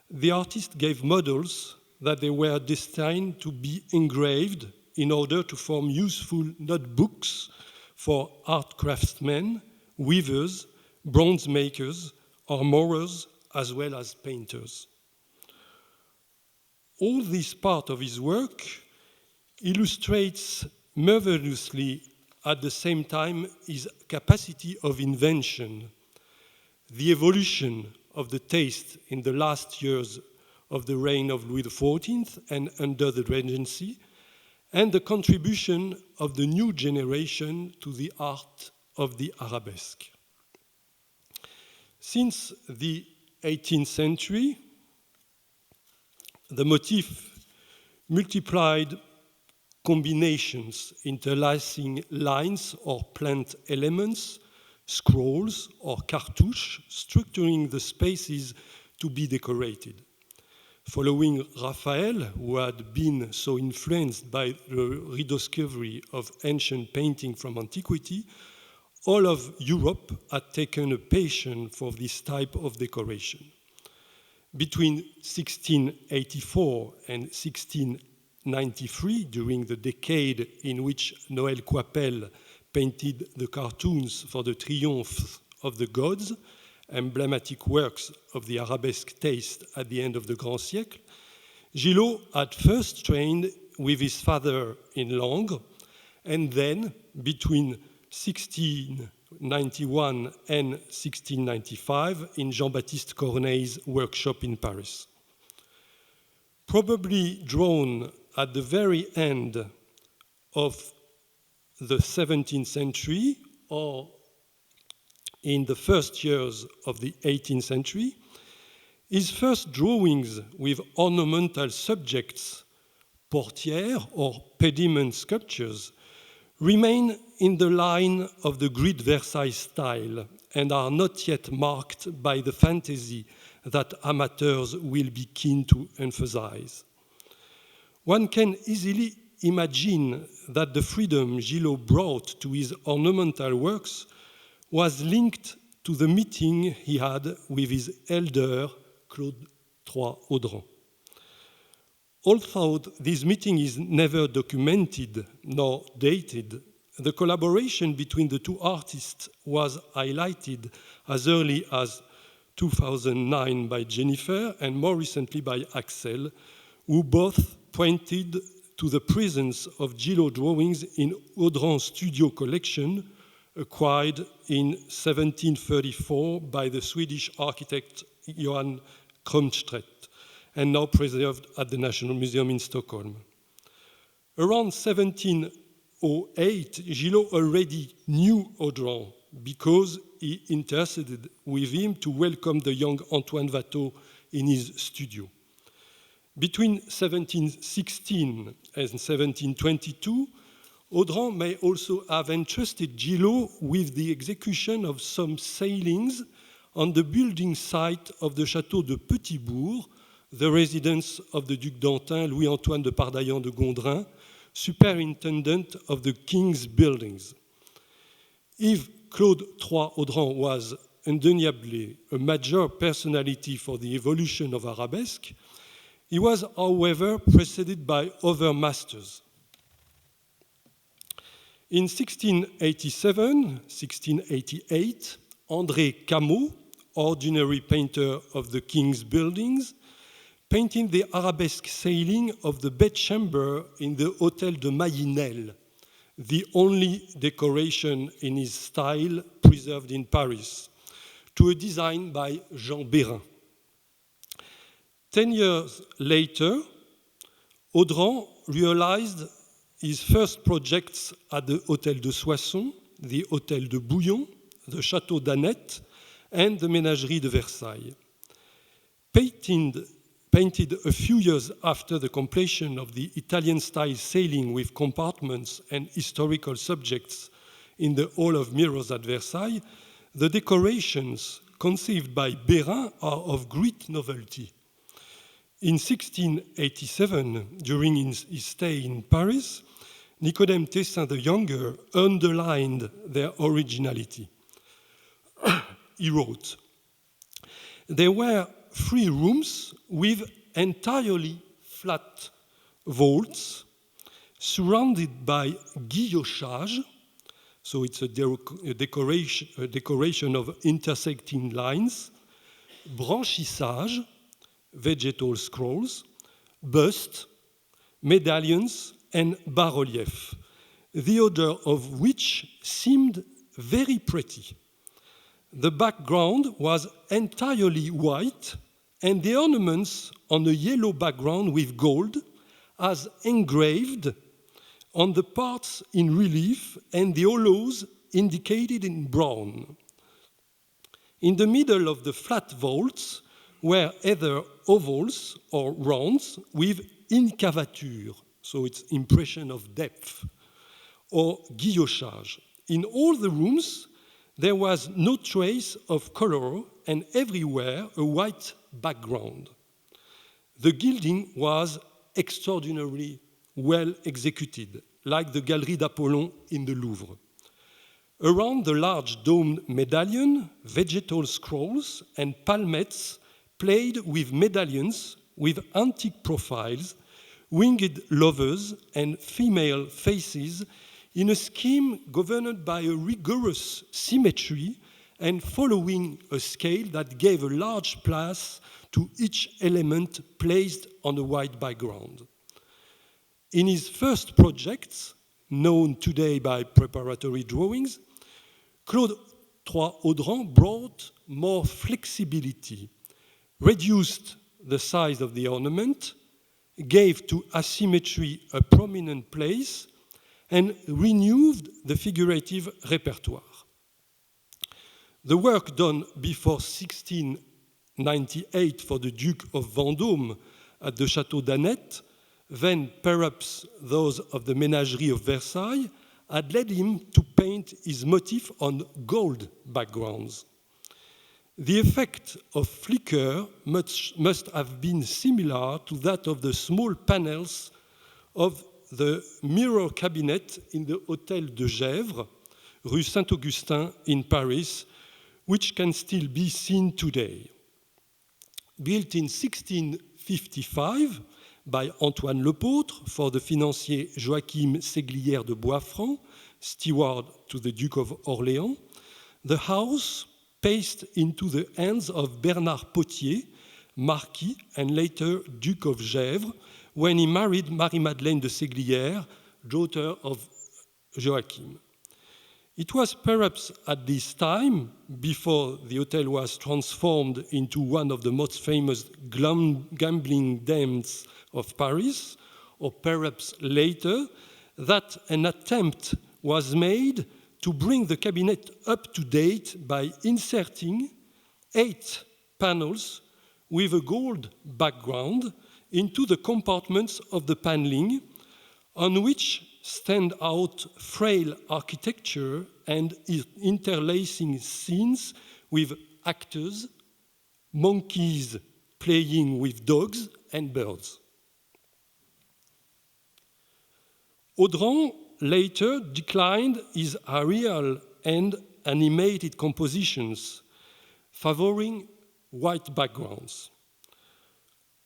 the artist gave models that they were destined to be engraved in order to form useful notebooks for art craftsmen, weavers, bronze makers, armorers, as well as painters. All this part of his work illustrates marvelously at the same time his capacity of invention, the evolution of the taste in the last years of the reign of Louis XIV and under the Regency, and the contribution of the new generation to the art of the arabesque. Since the 18th century, the motif multiplied combinations, interlacing lines or plant elements, scrolls or cartouches, structuring the spaces to be decorated. Following Raphael, who had been so influenced by the rediscovery of ancient painting from antiquity, all of Europe had taken a passion for this type of decoration. Between 1684 and 1693, during the decade in which Noël Coipel painted the cartoons for the Triumph of the Gods, emblematic works of the Arabesque taste at the end of the Grand Siècle, Gilo had first trained with his father in Langres, and then between 1691 and 1695 in Jean-Baptiste Corneille's workshop in Paris. Probably drawn at the very end of the 17th century or in the first years of the 18th century, his first drawings with ornamental subjects, portières or pediment sculptures, remain in the line of the Grid Versailles style and are not yet marked by the fantasy that amateurs will be keen to emphasize. One can easily imagine that the freedom Gilo brought to his ornamental works was linked to the meeting he had with his elder Claude Audran. Although this meeting is never documented nor dated, the collaboration between the two artists was highlighted as early as 2009 by Jennifer and more recently by Axel, who both pointed to the presence of Gilo drawings in Audran's studio collection, acquired in 1734 by the Swedish architect Johan Krumstedt, and now preserved at the National Museum in Stockholm. Around 1708, Gilo already knew Audran because he interceded with him to welcome the young Antoine Watteau in his studio. Between 1716 and 1722, Audran may also have entrusted Gilo with the execution of some ceilings on the building site of the Château de Petitbourg, the residence of the Duc d'Antin, Louis-Antoine de Pardaillan de Gondrin, superintendent of the king's buildings. If Claude III Audran was undeniably a major personality for the evolution of Arabesque, he was, however, preceded by other masters. In 1687-1688, André Camus, ordinary painter of the king's buildings, painted the arabesque ceiling of the bedchamber in the Hôtel de Marginalia, the only decoration in his style preserved in Paris, to a design by Jean Bérin. 10 years later, Audran realized his first projects at the Hôtel de Soissons, the Hôtel de Bouillon, the Château d'Annette, and the Ménagerie de Versailles. Painted a few years after the completion of the Italian-style ceiling with compartments and historical subjects in the Hall of Mirrors at Versailles, the decorations conceived by Bérin are of great novelty. In 1687, during his stay in Paris, Nicodème Tessin the Younger underlined their originality. He wrote, "There were 3 rooms with entirely flat vaults surrounded by guillochage, so it's a decoration of intersecting lines, branchissage, vegetal scrolls, busts, medallions, and bas-reliefs, the order of which seemed very pretty. The background was entirely white, and the ornaments on a yellow background with gold, as engraved on the parts in relief and the hollows indicated in brown. In the middle of the flat vaults were either ovals or rounds with incavature, so it's impression of depth, or guillochage. In all the rooms, there was no trace of color and everywhere a white background. The gilding was extraordinarily well executed, like the Galerie d'Apollon in the Louvre. Around the large domed medallion, vegetal scrolls and palmettes played with medallions with antique profiles, winged lovers, and female faces in a scheme governed by a rigorous symmetry and following a scale that gave a large place to each element placed on a white background. In his first projects, known today by preparatory drawings, Claude Audran brought more flexibility, reduced the size of the ornament, gave to asymmetry a prominent place, and renewed the figurative repertoire. The work done before 1698 for the Duke of Vendôme at the Château d'Aneth, then perhaps those of the Ménagerie of Versailles, had led him to paint his motif on gold backgrounds. The effect of flicker must have been similar to that of the small panels of the mirror cabinet in the Hôtel de Gesvres, Rue Saint-Augustin in Paris, which can still be seen today. Built in 1655 by Antoine Lepôtre for the financier Joachim Séglière de Boisfranc, steward to the Duke of Orléans, the house passed into the hands of Bernard Potier, Marquis and later Duke of Gesvres, when he married Marie-Madeleine de Séglière, daughter of Joachim. It was perhaps at this time, before the hotel was transformed into one of the most famous gambling dens of Paris, or perhaps later, that an attempt was made to bring the cabinet up to date by inserting 8 panels with a gold background into the compartments of the paneling, on which stand out frail architecture and interlacing scenes with actors, monkeys playing with dogs and birds. Audran later declined his aerial and animated compositions, favoring white backgrounds.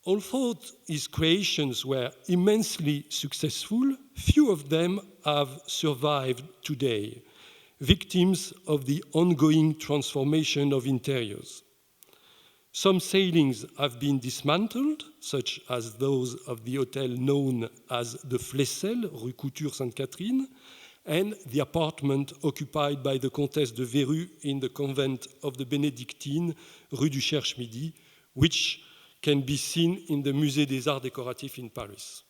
Although his creations were immensely successful, few of them have survived today, victims of the ongoing transformation of interiors. Some ceilings have been dismantled, such as those of the hotel known as the Flessel, Rue Couture-Sainte-Catherine, and the apartment occupied by the Comtesse de Verru in the convent of the Benedictines, Rue du Cherche-Midi, which can be seen in the Musée des Arts Décoratifs in Paris.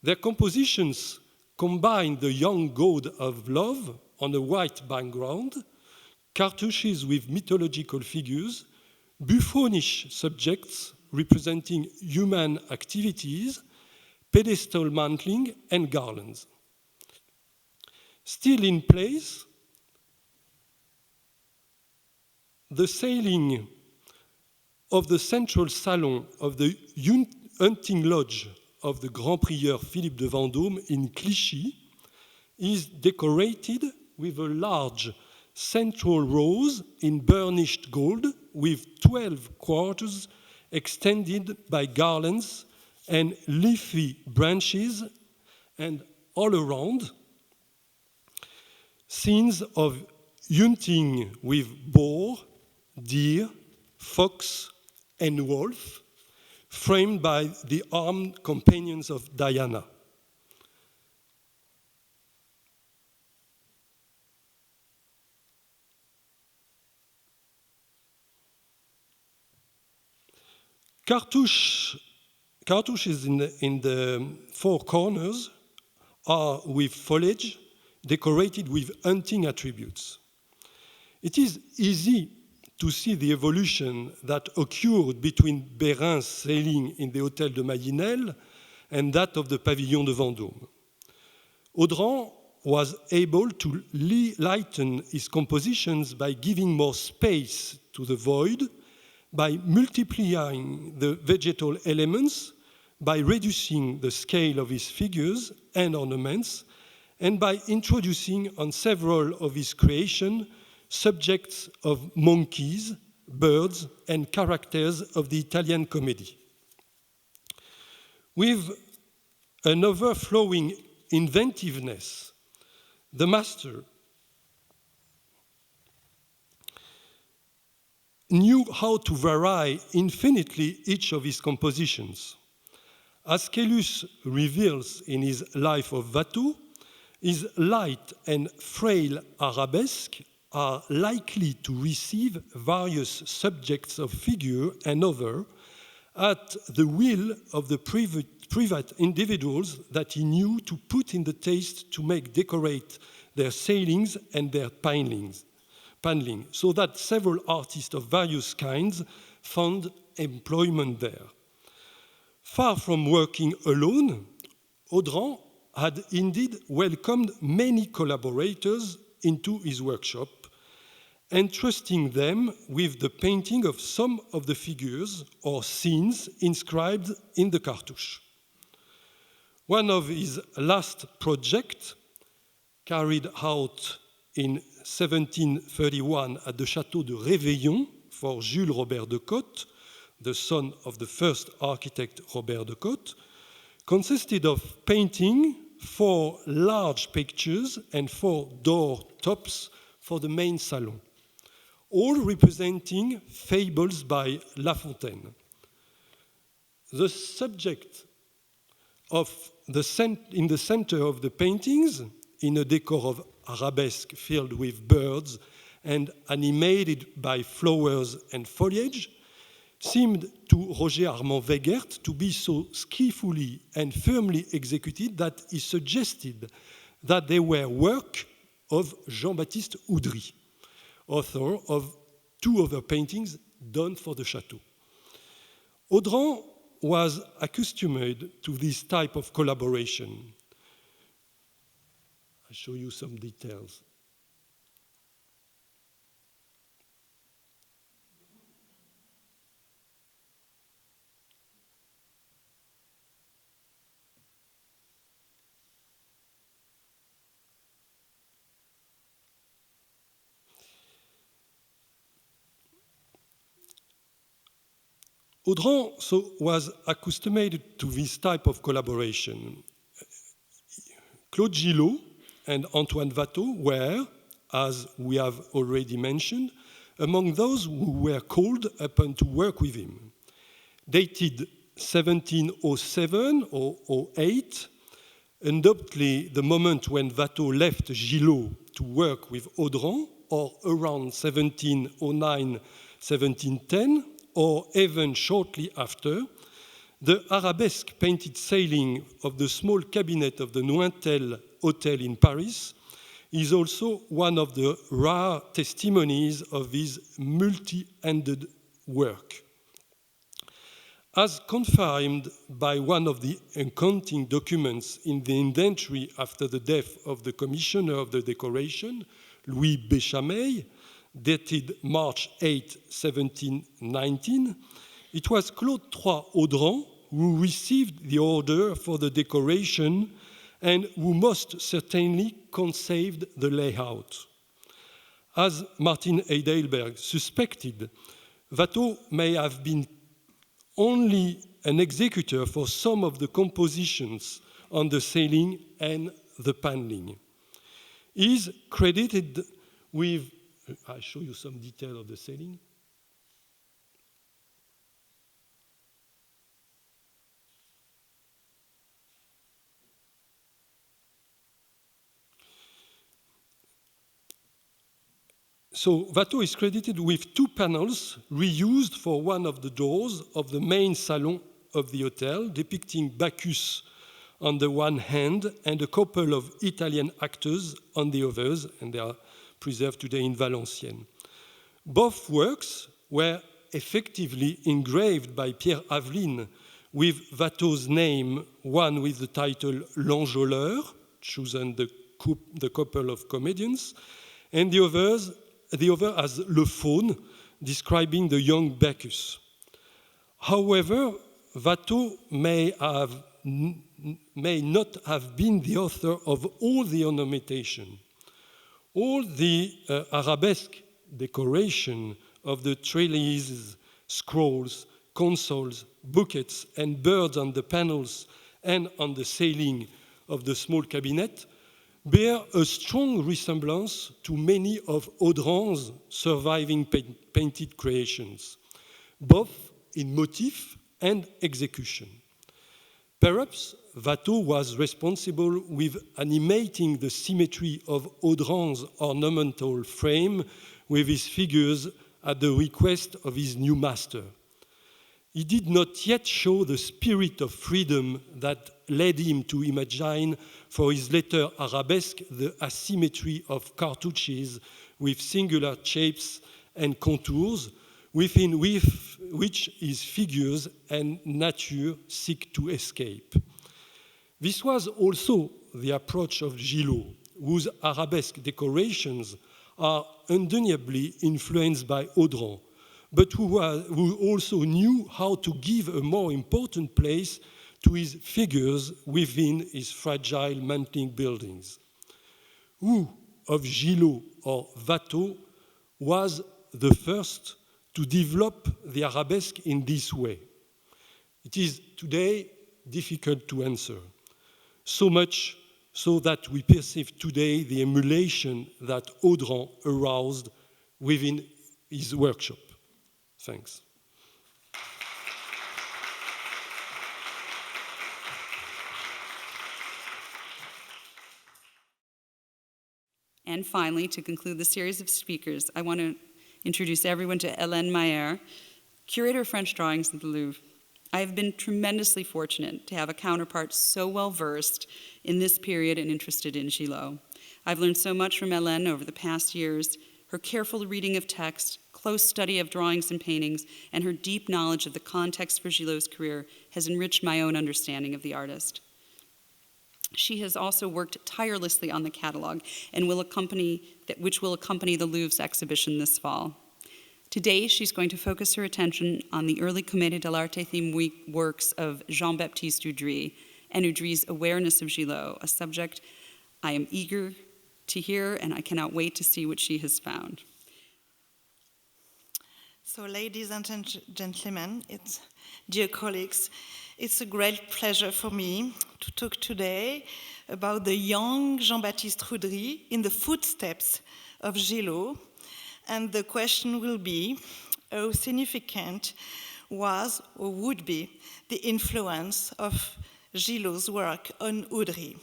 Their compositions combine the young god of love on a white background, cartouches with mythological figures, buffoonish subjects representing human activities, pedestal mantling, and garlands. Still in place, the ceiling of the central salon of the hunting lodge of the Grand Prieur Philippe de Vendôme in Clichy is decorated with a large central rose in burnished gold with 12 quarters extended by garlands and leafy branches, and all around scenes of hunting with boar, deer, fox, and wolf, framed by the armed companions of Diana. Cartouches in the four corners are with foliage decorated with hunting attributes. It is easy to see the evolution that occurred between Bérin's ceiling in the Hôtel de Mayinel and that of the Pavillon de Vendôme. Audran was able to lighten his compositions by giving more space to the void by multiplying the vegetal elements, by reducing the scale of his figures and ornaments, and by introducing on several of his creations subjects of monkeys, birds, and characters of the Italian comedy. With an overflowing inventiveness, the master knew how to vary infinitely each of his compositions. As Caylus reveals in his Life of Watteau, his light and frail arabesques are likely to receive various subjects of figure and other at the will of the private individuals that he knew to put in the taste to make decorate their sailings and their paneling, so that several artists of various kinds found employment there. Far from working alone, Audran had indeed welcomed many collaborators into his workshop, entrusting them with the painting of some of the figures or scenes inscribed in the cartouche. One of his last projects, carried out in 1731 at the Château de Réveillon for Jules Robert de Cotte, the son of the first architect Robert de Cotte, consisted of painting 4 large pictures and 4 door tops for the main salon, all representing fables by La Fontaine. The subject in the center of the paintings, in a decor of arabesque filled with birds and animated by flowers and foliage, seemed to Roger Armand Weigert to be so skillfully and firmly executed that he suggested that they were work of Jean-Baptiste Oudry, author of 2 other paintings done for the chateau. Audran was accustomed to this type of collaboration. I'll show you some details. Audran was accustomed to this type of collaboration. Claude Gillot and Antoine Watteau were, as we have already mentioned, among those who were called upon to work with him. Dated 1707 or 08, undoubtedly the moment when Watteau left Gilo to work with Audran, or around 1709, 1710, or even shortly after, the arabesque painted ceiling of the small cabinet of the Nointel Hotel in Paris is also one of the rare testimonies of his multi-ended work. As confirmed by one of the accounting documents in the inventory after the death of the commissioner of the decoration, Louis Béchameil, dated March 8, 1719, it was Claude III Audran who received the order for the decoration and who most certainly conceived the layout. As Martin Heidelberg suspected, Watteau may have been only an executor for some of the compositions on the ceiling and the paneling. He is credited with, I'll show you some detail of the ceiling. So Watteau is credited with 2 panels reused for one of the doors of the main salon of the hotel, depicting Bacchus on the one hand and a couple of Italian actors on the others, and they are preserved today in Valenciennes. Both works were effectively engraved by Pierre Aveline with Watteau's name, one with the title L'Enjôleur, chosen the couple of comedians, and the other as Le Faune, describing the young Bacchus. However, Watteau may not have been the author of all the ornamentation. All the arabesque decoration of the trellises, scrolls, consoles, bouquets, and birds on the panels and on the ceiling of the small cabinet bear a strong resemblance to many of Audran's surviving painted creations, both in motif and execution. Perhaps Watteau was responsible with animating the symmetry of Audran's ornamental frame with his figures at the request of his new master. He did not yet show the spirit of freedom that led him to imagine for his later arabesque the asymmetry of cartouches with singular shapes and contours within which his figures and nature seek to escape. This was also the approach of Gilo, whose arabesque decorations are undeniably influenced by Audran, but who also knew how to give a more important place to his figures within his fragile mounting buildings. Who of Gilo or Watteau was the first to develop the arabesque in this way? It is today difficult to answer, so much so that we perceive today the emulation that Audran aroused within his workshop. Thanks. And finally, to conclude the series of speakers, I want to introduce everyone to Hélène Mayer, curator of French drawings at the Louvre. I have been tremendously fortunate to have a counterpart so well-versed in this period and interested in Gilo. I've learned so much from Hélène over the past years. Her careful reading of text, close study of drawings and paintings, and her deep knowledge of the context for Gilot's career has enriched my own understanding of the artist. She has also worked tirelessly on the catalog and which will accompany the Louvre's exhibition this fall. Today, she's going to focus her attention on the early Commedia dell'arte theme works of Jean-Baptiste Oudry and Oudry's awareness of Gilo, a subject I am eager to hear, and I cannot wait to see what she has found. So, ladies and gentlemen, dear colleagues, it's a great pleasure for me to talk today about the young Jean-Baptiste Oudry in the footsteps of Gilo. And the question will be, how significant was or would be the influence of Gilot's work on Oudry?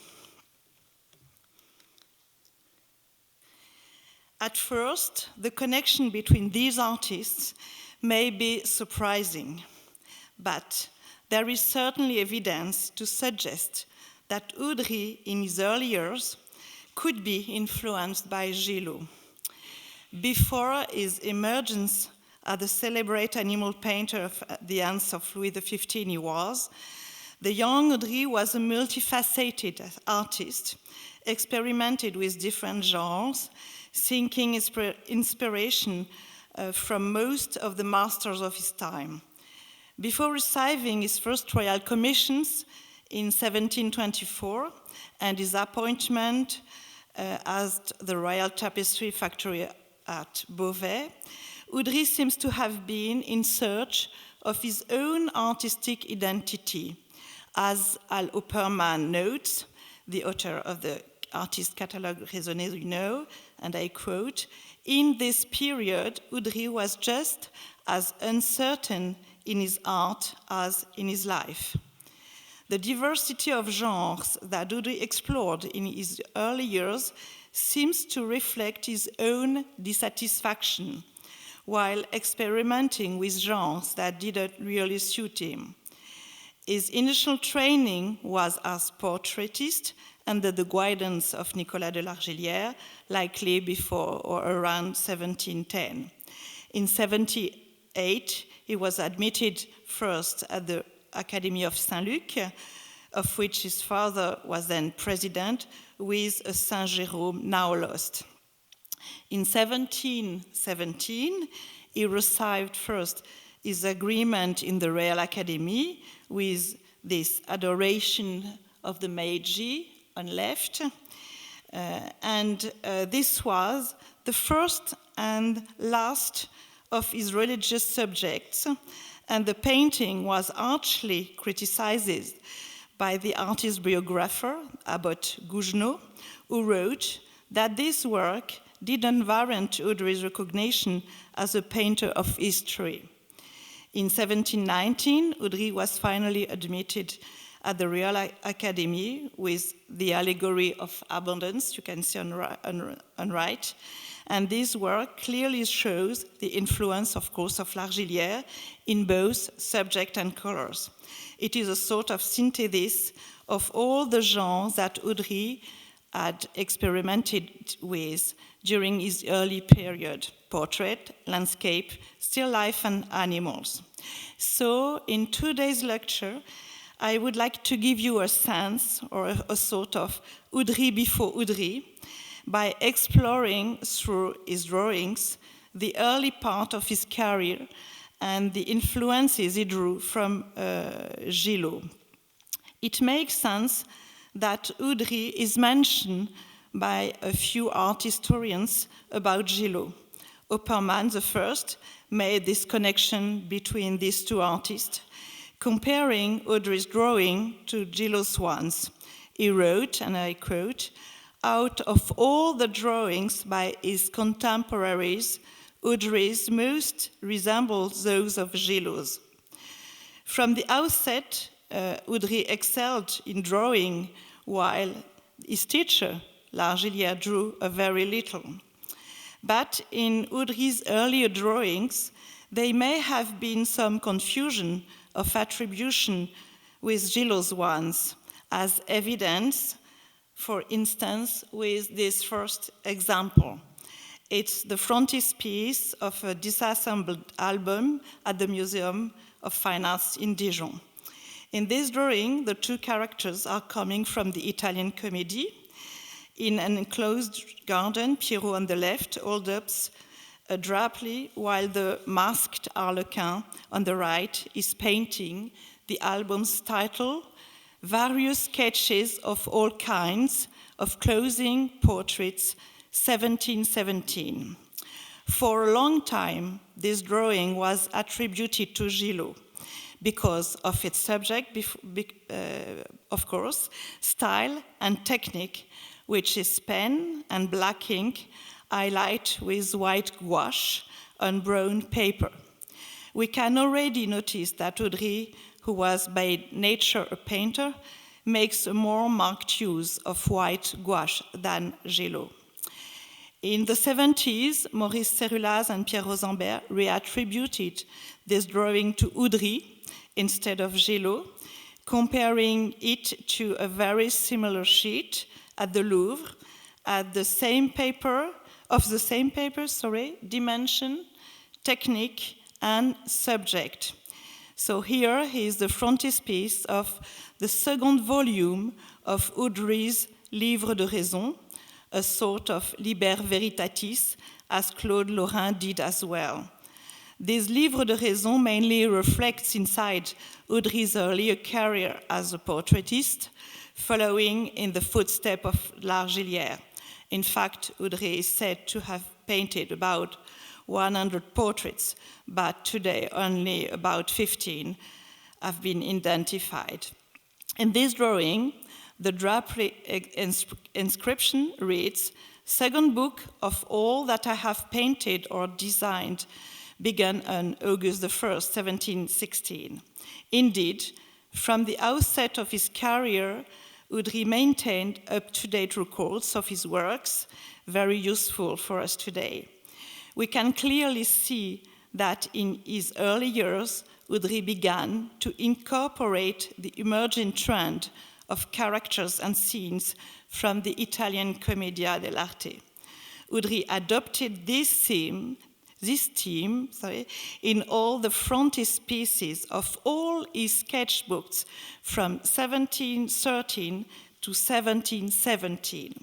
At first, the connection between these artists may be surprising, but there is certainly evidence to suggest that Oudry in his early years could be influenced by Gilo. Before his emergence as the celebrated animal painter of the hands of Louis XV the young Oudry was a multifaceted artist, experimented with different genres, seeking inspiration from most of the masters of his time. Before receiving his first royal commissions in 1724 and his appointment as the Royal Tapestry Factory at Beauvais, Oudry seems to have been in search of his own artistic identity. As Al Opperman notes, the author of the Artist Catalogue Raisonné du Know, and I quote, "In this period, Oudry was just as uncertain in his art as in his life." The diversity of genres that Oudry explored in his early years seems to reflect his own dissatisfaction while experimenting with genres that didn't really suit him. His initial training was as portraitist under the guidance of Nicolas de Largellière, likely before or around 1710. In 1778, he was admitted first at the Academy of Saint-Luc, of which his father was then president, with a Saint-Jérôme now lost. In 1717, he received first his agreement in the Royal Academy with this adoration of the Meiji on left. This was the first and last of his religious subjects, and the painting was harshly criticized by the artist biographer, Abbot Gougenot, who wrote that this work didn't warrant Oudry's recognition as a painter of history. In 1719, Oudry was finally admitted at the Royal Academy with the allegory of abundance, you can see on right. And this work clearly shows the influence, of course, of Largillière in both subject and colors. It is a sort of synthesis of all the genres that Oudry had experimented with during his early period: portrait, landscape, still life, and animals. So in today's lecture, I would like to give you a sense, or a sort of Oudry before Oudry, by exploring through his drawings the early part of his career and the influences he drew from Gilo. It makes sense that Oudry is mentioned by a few art historians about Gilo. Opperman, the first, made this connection between these two artists, comparing Oudry's drawing to Gilo's ones. He wrote, and I quote, "Out of all the drawings by his contemporaries, Oudry's most resembles those of Gilo's." From the outset, Oudry excelled in drawing, while his teacher, Largillière, drew a very little. But in Oudry's earlier drawings, there may have been some confusion of attribution with Gilo's ones, as evidence, for instance, with this first example. It's the frontispiece of a disassembled album at the Museum of Fine Arts in Dijon. In this drawing, the two characters are coming from the Italian Commedia. In an enclosed garden, Pierrot on the left holds up a drapery, while the masked harlequin on the right is painting the album's title, "Various Sketches of All Kinds of Clothing Portraits, 1717. For a long time, this drawing was attributed to Gilo because of its subject, of course, style and technique, which is pen and black ink, highlight with white gouache on brown paper. We can already notice that Oudry, who was by nature a painter, makes a more marked use of white gouache than Gilo. In the 70s, Maurice Cerulaz and Pierre Rosenberg reattributed this drawing to Oudry instead of Gilo, comparing it to a very similar sheet at the Louvre, at the same paper, dimension, technique, and subject. So here is the frontispiece of the second volume of Oudry's Livre de Raison, a sort of Liber Veritatis, as Claude Lorrain did as well. This Livre de Raison mainly reflects inside Oudry's earlier career as a portraitist, following in the footsteps of Largillière. In fact, Oudry is said to have painted about 100 portraits, but today only about 15 have been identified. In this drawing, the drapery inscription reads, "Second book of all that I have painted or designed began on August the 1st, 1716. Indeed, from the outset of his career, Oudry maintained up-to-date records of his works, very useful for us today. We can clearly see that in his early years, Oudry began to incorporate the emerging trend of characters and scenes from the Italian Commedia dell'arte. Oudry adopted this theme in all the frontispieces of all his sketchbooks from 1713 to 1717.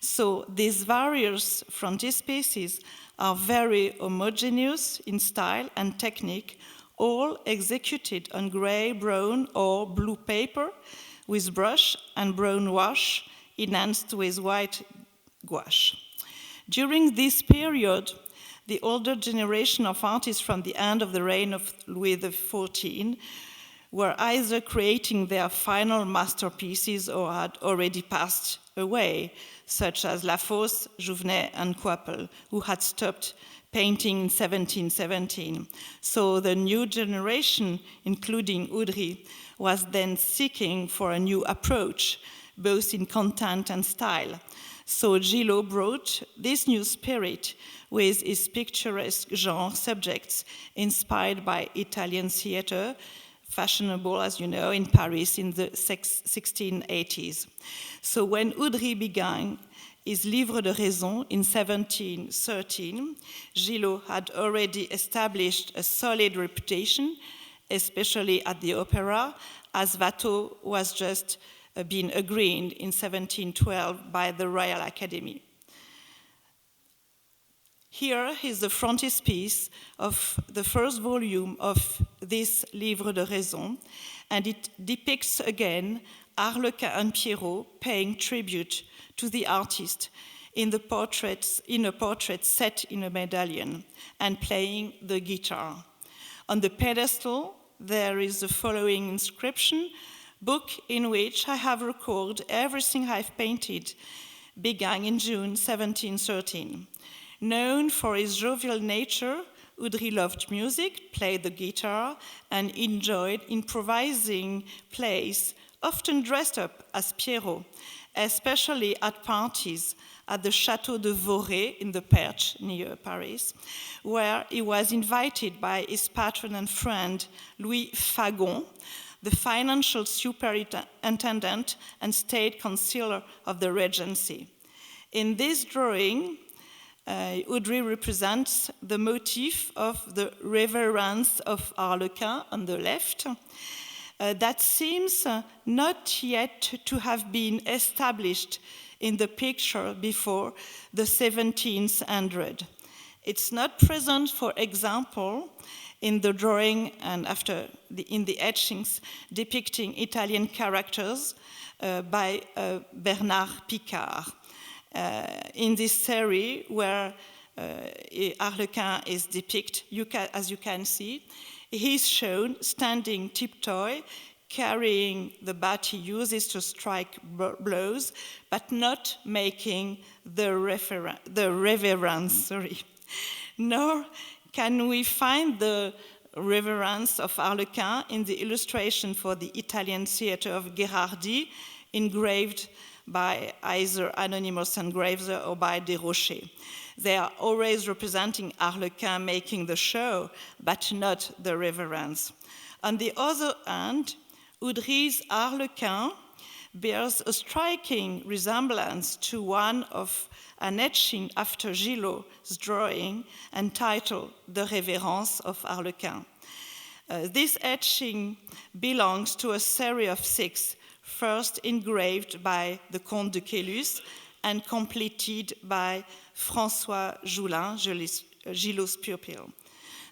So these various frontispieces are very homogeneous in style and technique, all executed on gray, brown, or blue paper with brush and brown wash, enhanced with white gouache. During this period, the older generation of artists from the end of the reign of Louis XIV were either creating their final masterpieces or had already passed away, such as Lafosse, Jouvenet, and Coypel, who had stopped painting in 1717. So the new generation, including Oudry, was then seeking for a new approach, both in content and style. So Gilo brought this new spirit with his picturesque genre subjects inspired by Italian theater, fashionable, as you know, in Paris in the 1680s. So when Oudry began his Livre de Raison in 1713, Gilo had already established a solid reputation, especially at the opera, as Watteau was just been agreed in 1712 by the Royal Academy. Here is the frontispiece of the first volume of this Livre de Raison, and it depicts again Arlequin and Pierrot paying tribute to the artist in a portrait set in a medallion and playing the guitar. On the pedestal, there is the following inscription: book in which I have recorded everything I've painted, began in June 1713. Known for his jovial nature, Oudry loved music, played the guitar, and enjoyed improvising plays, often dressed up as Pierrot, especially at parties at the Château de Voré in the Perche, near Paris, where he was invited by his patron and friend, Louis Fagon, the financial superintendent and state councillor of the Regency. In this drawing, Oudry represents the motif of the reverence of Arlequin on the left, that seems not yet to have been established in the picture before the 1700s. It's not present, for example, in the drawing and in the etchings depicting Italian characters by Bernard Picard. In this series where Arlequin is depicted, as you can see, he's shown standing tiptoe, carrying the bat he uses to strike blows, but not making the reverence. Nor can we find the reverence of Arlequin in the illustration for the Italian theater of Gherardi, engraved by either anonymous engraver or by Desrochers. They are always representing Arlequin making the show, but not the reverence. On the other hand, Oudry's Arlequin bears a striking resemblance to one of an etching after Gilot's drawing entitled The Reverence of Arlequin. This etching belongs to a series of 6, first engraved by the Comte de Caylus and completed by François Joulin, Gilot's pupil.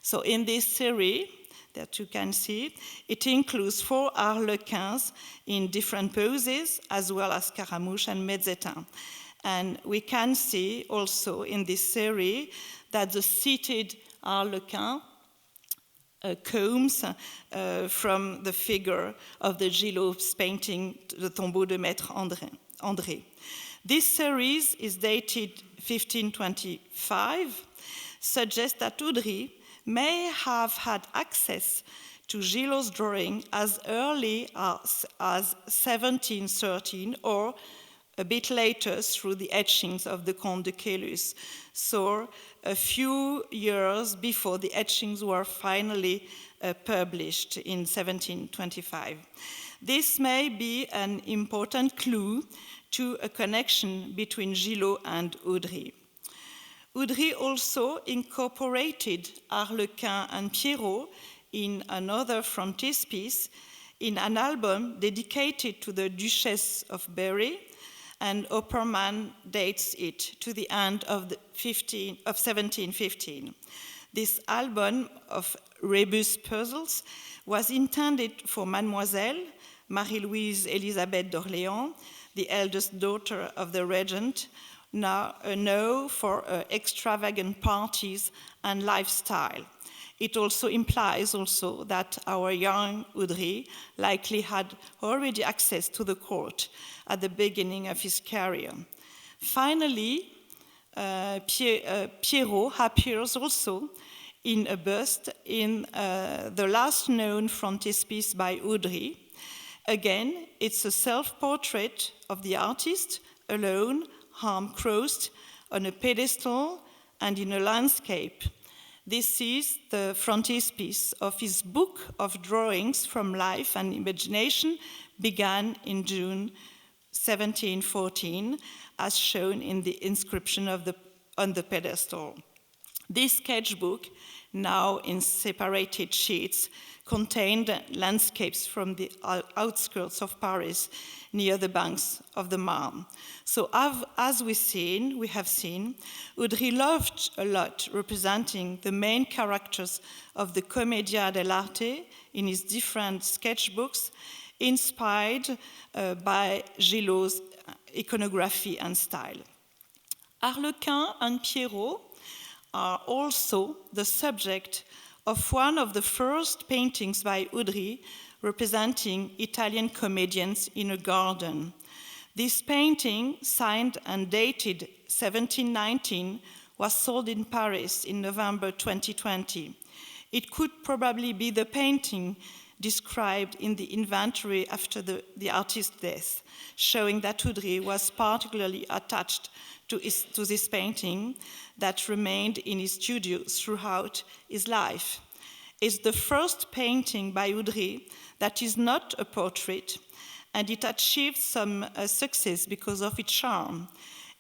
So in this series that you can see, it includes 4 Arlequins in different poses, as well as Scaramouche and Mezzetin. And we can see also in this series that the seated Arlequin comes from the figure of the Gilot's painting, the Tombeau de Maître André. This series is dated 1525, suggests that Oudry may have had access to Gilot's drawing as early as 1713 or a bit later through the etchings of the Comte de Caylus, so a few years before the etchings were finally published in 1725. This may be an important clue to a connection between Gilot and Oudry. Oudry also incorporated Arlequin and Pierrot in another frontispiece in an album dedicated to the Duchess of Berry, and Opperman dates it to the end of 1715. This album of rebus puzzles was intended for Mademoiselle Marie-Louise Elisabeth d'Orléans, the eldest daughter of the regent, now known for extravagant parties and lifestyle. It also implies that our young Oudry likely had already access to the court at the beginning of his career. Finally, Pierrot appears also in a bust in the last known frontispiece by Oudry. Again, it's a self-portrait of the artist, alone, arms crossed, on a pedestal and in a landscape. This is the frontispiece of his book of drawings from life and imagination, began in June 1714, as shown in the inscription on the pedestal. This sketchbook, now in separated sheets, contained landscapes from the outskirts of Paris, near the banks of the Marne. So as we have seen, Oudry loved a lot representing the main characters of the Commedia dell'arte in his different sketchbooks, inspired by Gilot's iconography and style. Arlequin and Pierrot are also the subject of one of the first paintings by Oudry representing Italian comedians in a garden. This painting, signed and dated 1719, was sold in Paris in November 2020. It could probably be the painting described in the inventory after the artist's death, showing that Oudry was particularly attached to this painting that remained in his studio throughout his life. It's the first painting by Oudry that is not a portrait, and it achieved some success because of its charm.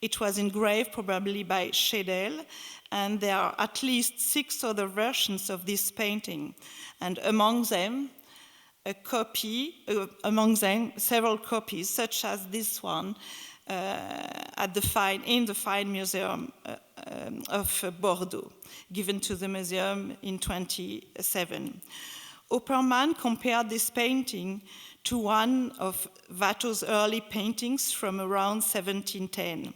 It was engraved probably by Chedel, and there are at least 6 other versions of this painting, and among them several copies, such as this one in the Fine Museum of Bordeaux, given to the museum in 2007. Opperman compared this painting to one of Watteau's early paintings from around 1710.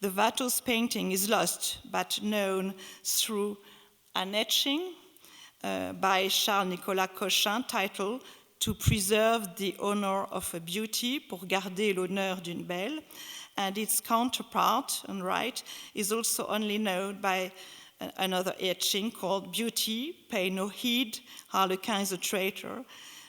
The Watteau's painting is lost, but known through an etching by Charles-Nicolas Cochin titled To Preserve the Honor of a Beauty, pour garder l'honneur d'une belle, and its counterpart on right is also only known by another etching called Beauty, Pay No Heed, Harlequin is a traitor,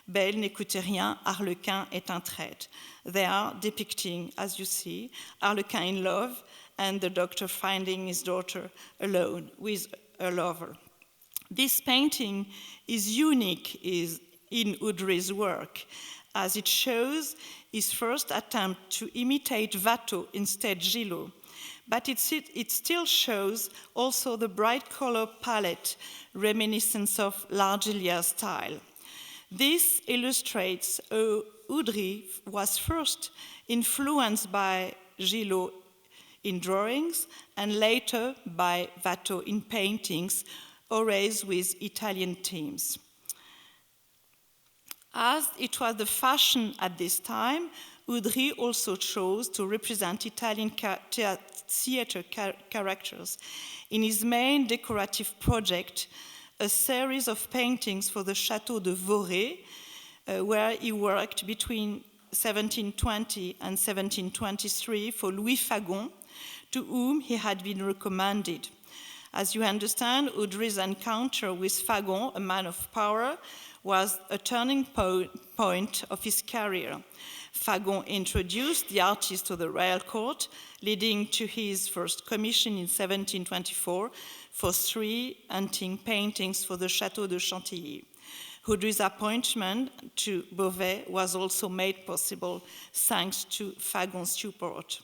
Belle n'écoutez rien, Harlequin est un traître. They are depicting, as you see, Harlequin in love and the doctor finding his daughter alone with a lover. This painting is unique in Oudry's work, as it shows his first attempt to imitate Watteau instead Gilo, but it still shows also the bright color palette reminiscent of Marginalia style. This illustrates how Oudry was first influenced by Gilo in drawings and later by Watteau in paintings, always with Italian themes. As it was the fashion at this time, Oudry also chose to represent Italian theater characters in his main decorative project, a series of paintings for the Château de Voré, where he worked between 1720 and 1723 for Louis Fagon, to whom he had been recommended. As you understand, Oudry's encounter with Fagon, a man of power, was a turning point of his career. Fagon introduced the artist to the royal court, leading to his first commission in 1724 for 3 hunting paintings for the Château de Chantilly. Oudry's appointment to Beauvais was also made possible thanks to Fagon's support.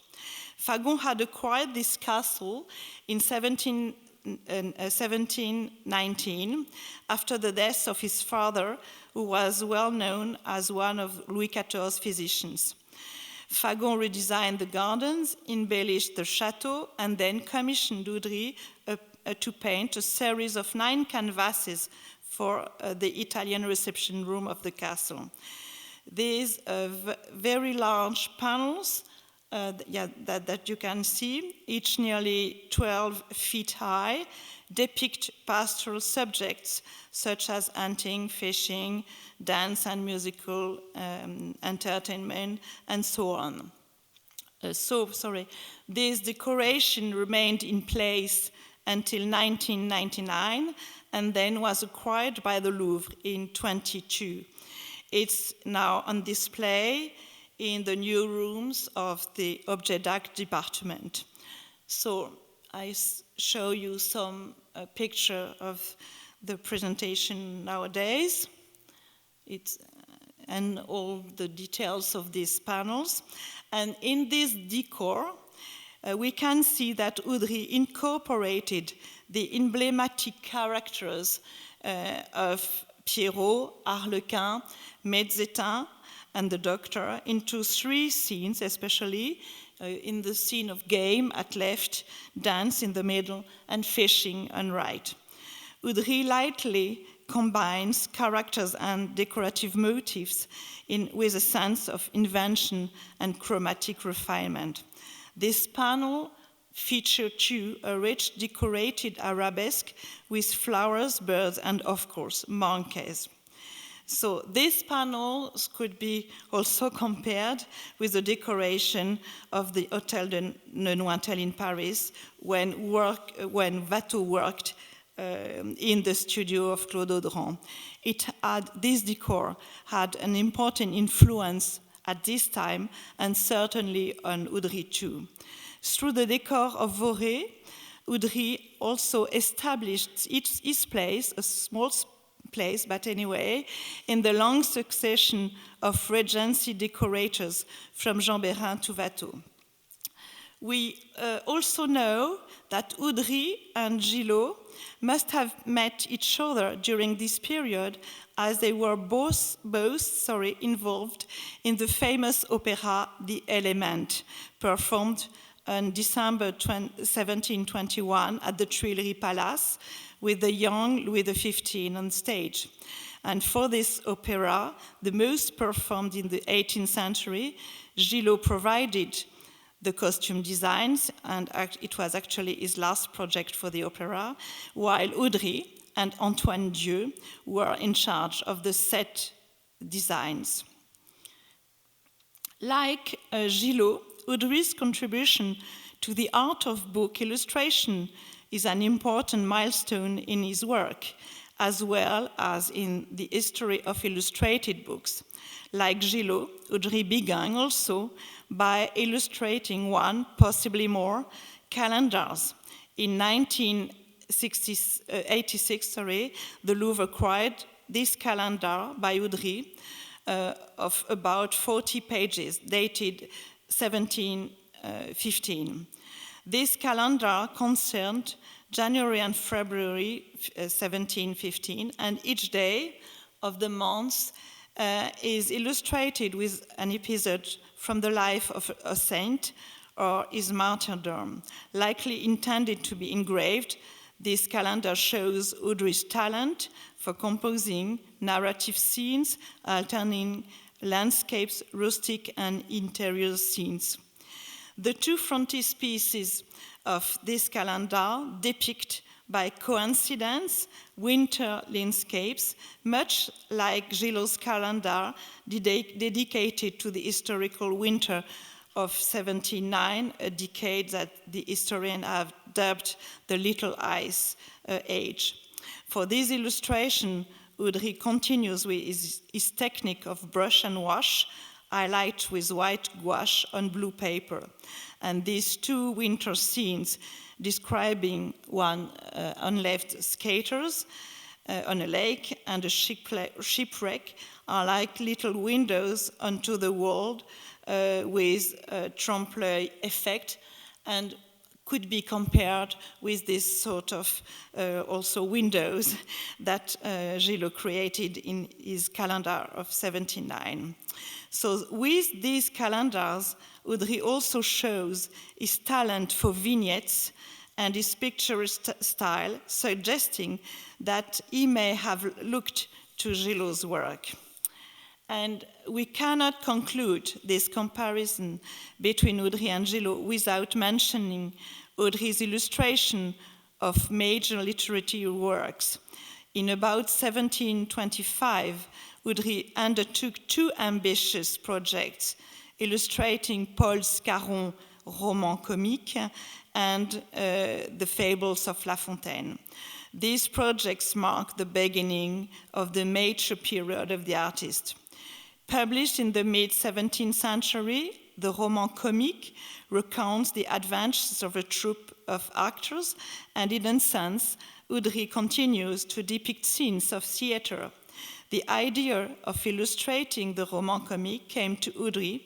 Fagon had acquired this castle in 1719 after the death of his father, who was well known as one of Louis XIV's physicians. Fagon redesigned the gardens, embellished the chateau, and then commissioned Oudry to paint a series of 9 canvases for the Italian reception room of the castle. These very large panels that you can see, each nearly 12 feet high, depict pastoral subjects such as hunting, fishing, dance and musical entertainment, and so on. This decoration remained in place until 1999 and then was acquired by the Louvre in 2022. It's now on display in the new rooms of the Objets d'Art department. So I show you some picture of the presentation nowadays. And all the details of these panels. And in this decor, we can see that Oudry incorporated the emblematic characters of Pierrot, Arlequin, Metzetin, and the Doctor into 3 scenes, especially in the scene of game at left, dance in the middle, and fishing on right. Oudry lightly combines characters and decorative motifs with a sense of invention and chromatic refinement. This panel featured too a rich decorated arabesque with flowers, birds, and of course, monkeys. So these panels could be also compared with the decoration of the Hôtel de Neuchâtel in Paris when Watteau worked in the studio of Claude Gillot. This decor had an important influence at this time and certainly on Oudry too. Through the decor of Voré, Oudry also established his place, a small place, but anyway, in the long succession of Regency decorators from Jean Bérin to Watteau. We also know that Oudry and Gilo must have met each other during this period, as they were both involved in the famous opera The Element, performed on December 1721 at the Tuileries Palace with the young Louis XV on stage. And for this opera, the most performed in the 18th century, Gilo provided the costume designs, and it was actually his last project for the opera, while Oudry and Antoine Dieu were in charge of the set designs. Like Gilo, Oudry's contribution to the art of book illustration is an important milestone in his work, as well as in the history of illustrated books. Like Gilo, Oudry began also by illustrating one, possibly more, calendars. In 1986, the Louvre acquired this calendar by Oudry of about 40 pages, dated 1715. This calendar concerned January and February 1715, and each day of the month is illustrated with an episode from the life of a saint or his martyrdom, likely intended to be engraved. This calendar shows Oudry's talent for composing narrative scenes, alternating landscapes, rustic and interior scenes. The 2 frontispieces of this calendar depict, by coincidence, winter landscapes, much like Gilot's calendar dedicated to the historical winter of 1709, a decade that the historians have dubbed the Little Ice Age. For this illustration, Oudry continues with his technique of brush and wash, highlight with white gouache on blue paper. And these 2 winter scenes, describing one on left skaters on a lake and a shipwreck, are like little windows onto the world with trompe-l'œil effect. And could be compared with this sort of also windows that Gilo created in his calendar of 79. So with these calendars, Oudry also shows his talent for vignettes and his picturesque style, suggesting that he may have looked to Gilo's work. And we cannot conclude this comparison between Oudry and Gilo without mentioning Oudry's illustration of major literary works. In about 1725, Oudry undertook two ambitious projects, illustrating Paul Scarron's roman comique and the fables of La Fontaine. These projects mark the beginning of the major period of the artist. Published in the mid-17th century, the roman comique recounts the adventures of a troupe of actors, and in a sense, Oudry continues to depict scenes of theater. The idea of illustrating the roman comique came to Oudry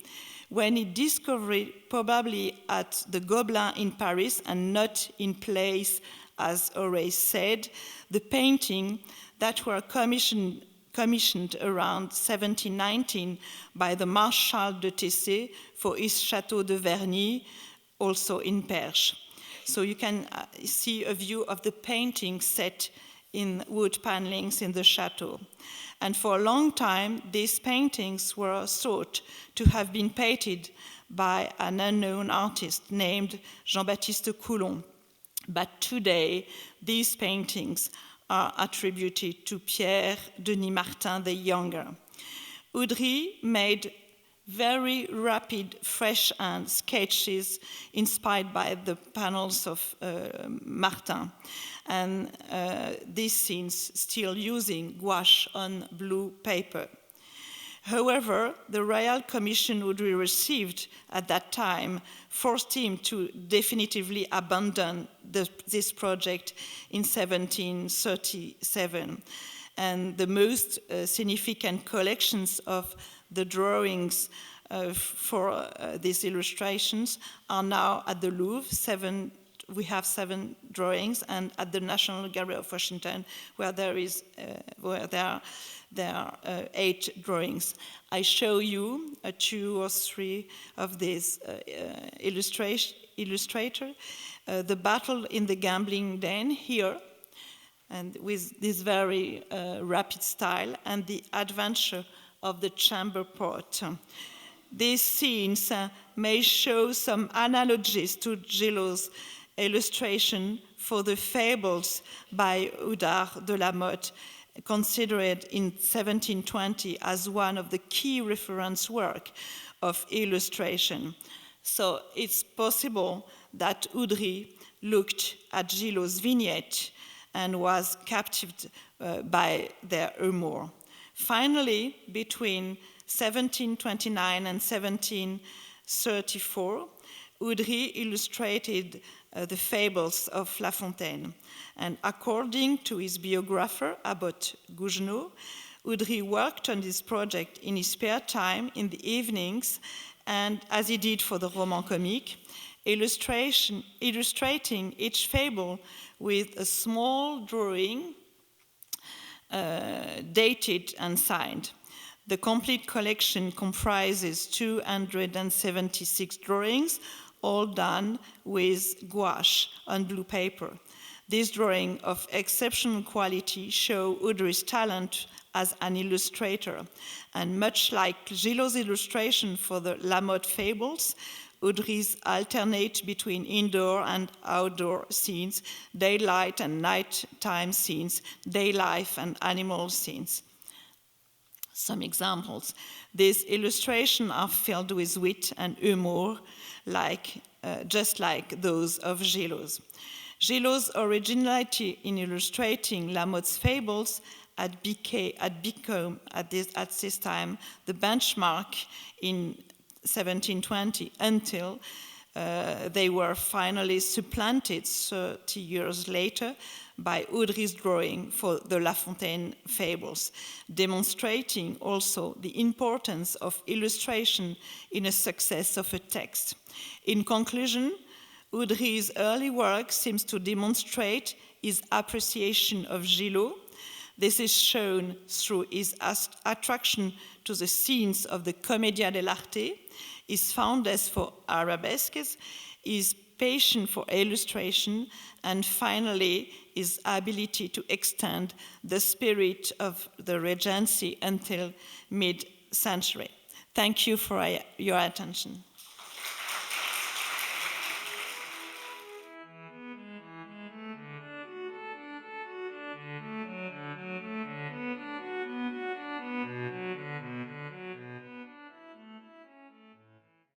when he discovered, probably at the Gobelin in Paris and not in place, as Horace said, the painting that were commissioned around 1719 by the Marshal de Tessé for his Château de Verny, also in Perche. So you can see a view of the painting set in wood panelings in the chateau. And for a long time, these paintings were thought to have been painted by an unknown artist named Jean-Baptiste Oudry. But today, these paintings are attributed to Pierre Denis Martin the Younger. Oudry made very rapid fresh-hand sketches inspired by the panels of Martin, and these scenes still using gouache on blue paper. However, the Royal Commission Oudry received at that time forced him to definitively abandon this project in 1737. And the most significant collections of the drawings for these illustrations are now at the Louvre. We have 7 drawings, and at the National Gallery of Washington, where there are 8 drawings. I show you 2 or 3 of these illustrators. The battle in the gambling den here, and with this very rapid style, and the adventure of the chamber pot. These scenes may show some analogies to Gilo's illustration for the fables by Oudard de la Motte, considered in 1720 as one of the key reference work of illustration. So it's possible that Oudry looked at Gilo's vignette and was captivated by their humor. Finally, between 1729 and 1734, Oudry illustrated the fables of La Fontaine. And according to his biographer, Abbot Gougenot, Oudry worked on this project in his spare time in the evenings, and as he did for the roman comique, illustrating each fable with a small drawing dated and signed. The complete collection comprises 276 drawings, all done with gouache on blue paper. These drawings of exceptional quality show Oudry's talent as an illustrator, and much like Gilot's illustration for the La Motte fables, Oudry's alternate between indoor and outdoor scenes, daylight and nighttime scenes, day life and animal scenes. Some examples. These illustrations are filled with wit and humor, just like those of Gilot's. Gilot's originality in illustrating La Motte's fables had become, at this time, the benchmark in 1720, until they were finally supplanted 30 years later by Oudry's drawing for the La Fontaine fables, demonstrating also the importance of illustration in a success of a text. In conclusion, Oudry's early work seems to demonstrate his appreciation of Gilo. This is shown through his attraction to the scenes of the Commedia dell'arte, his fondness for Arabesques, his passion for illustration, and finally, his ability to extend the spirit of the Regency until mid-century. Thank you for your attention.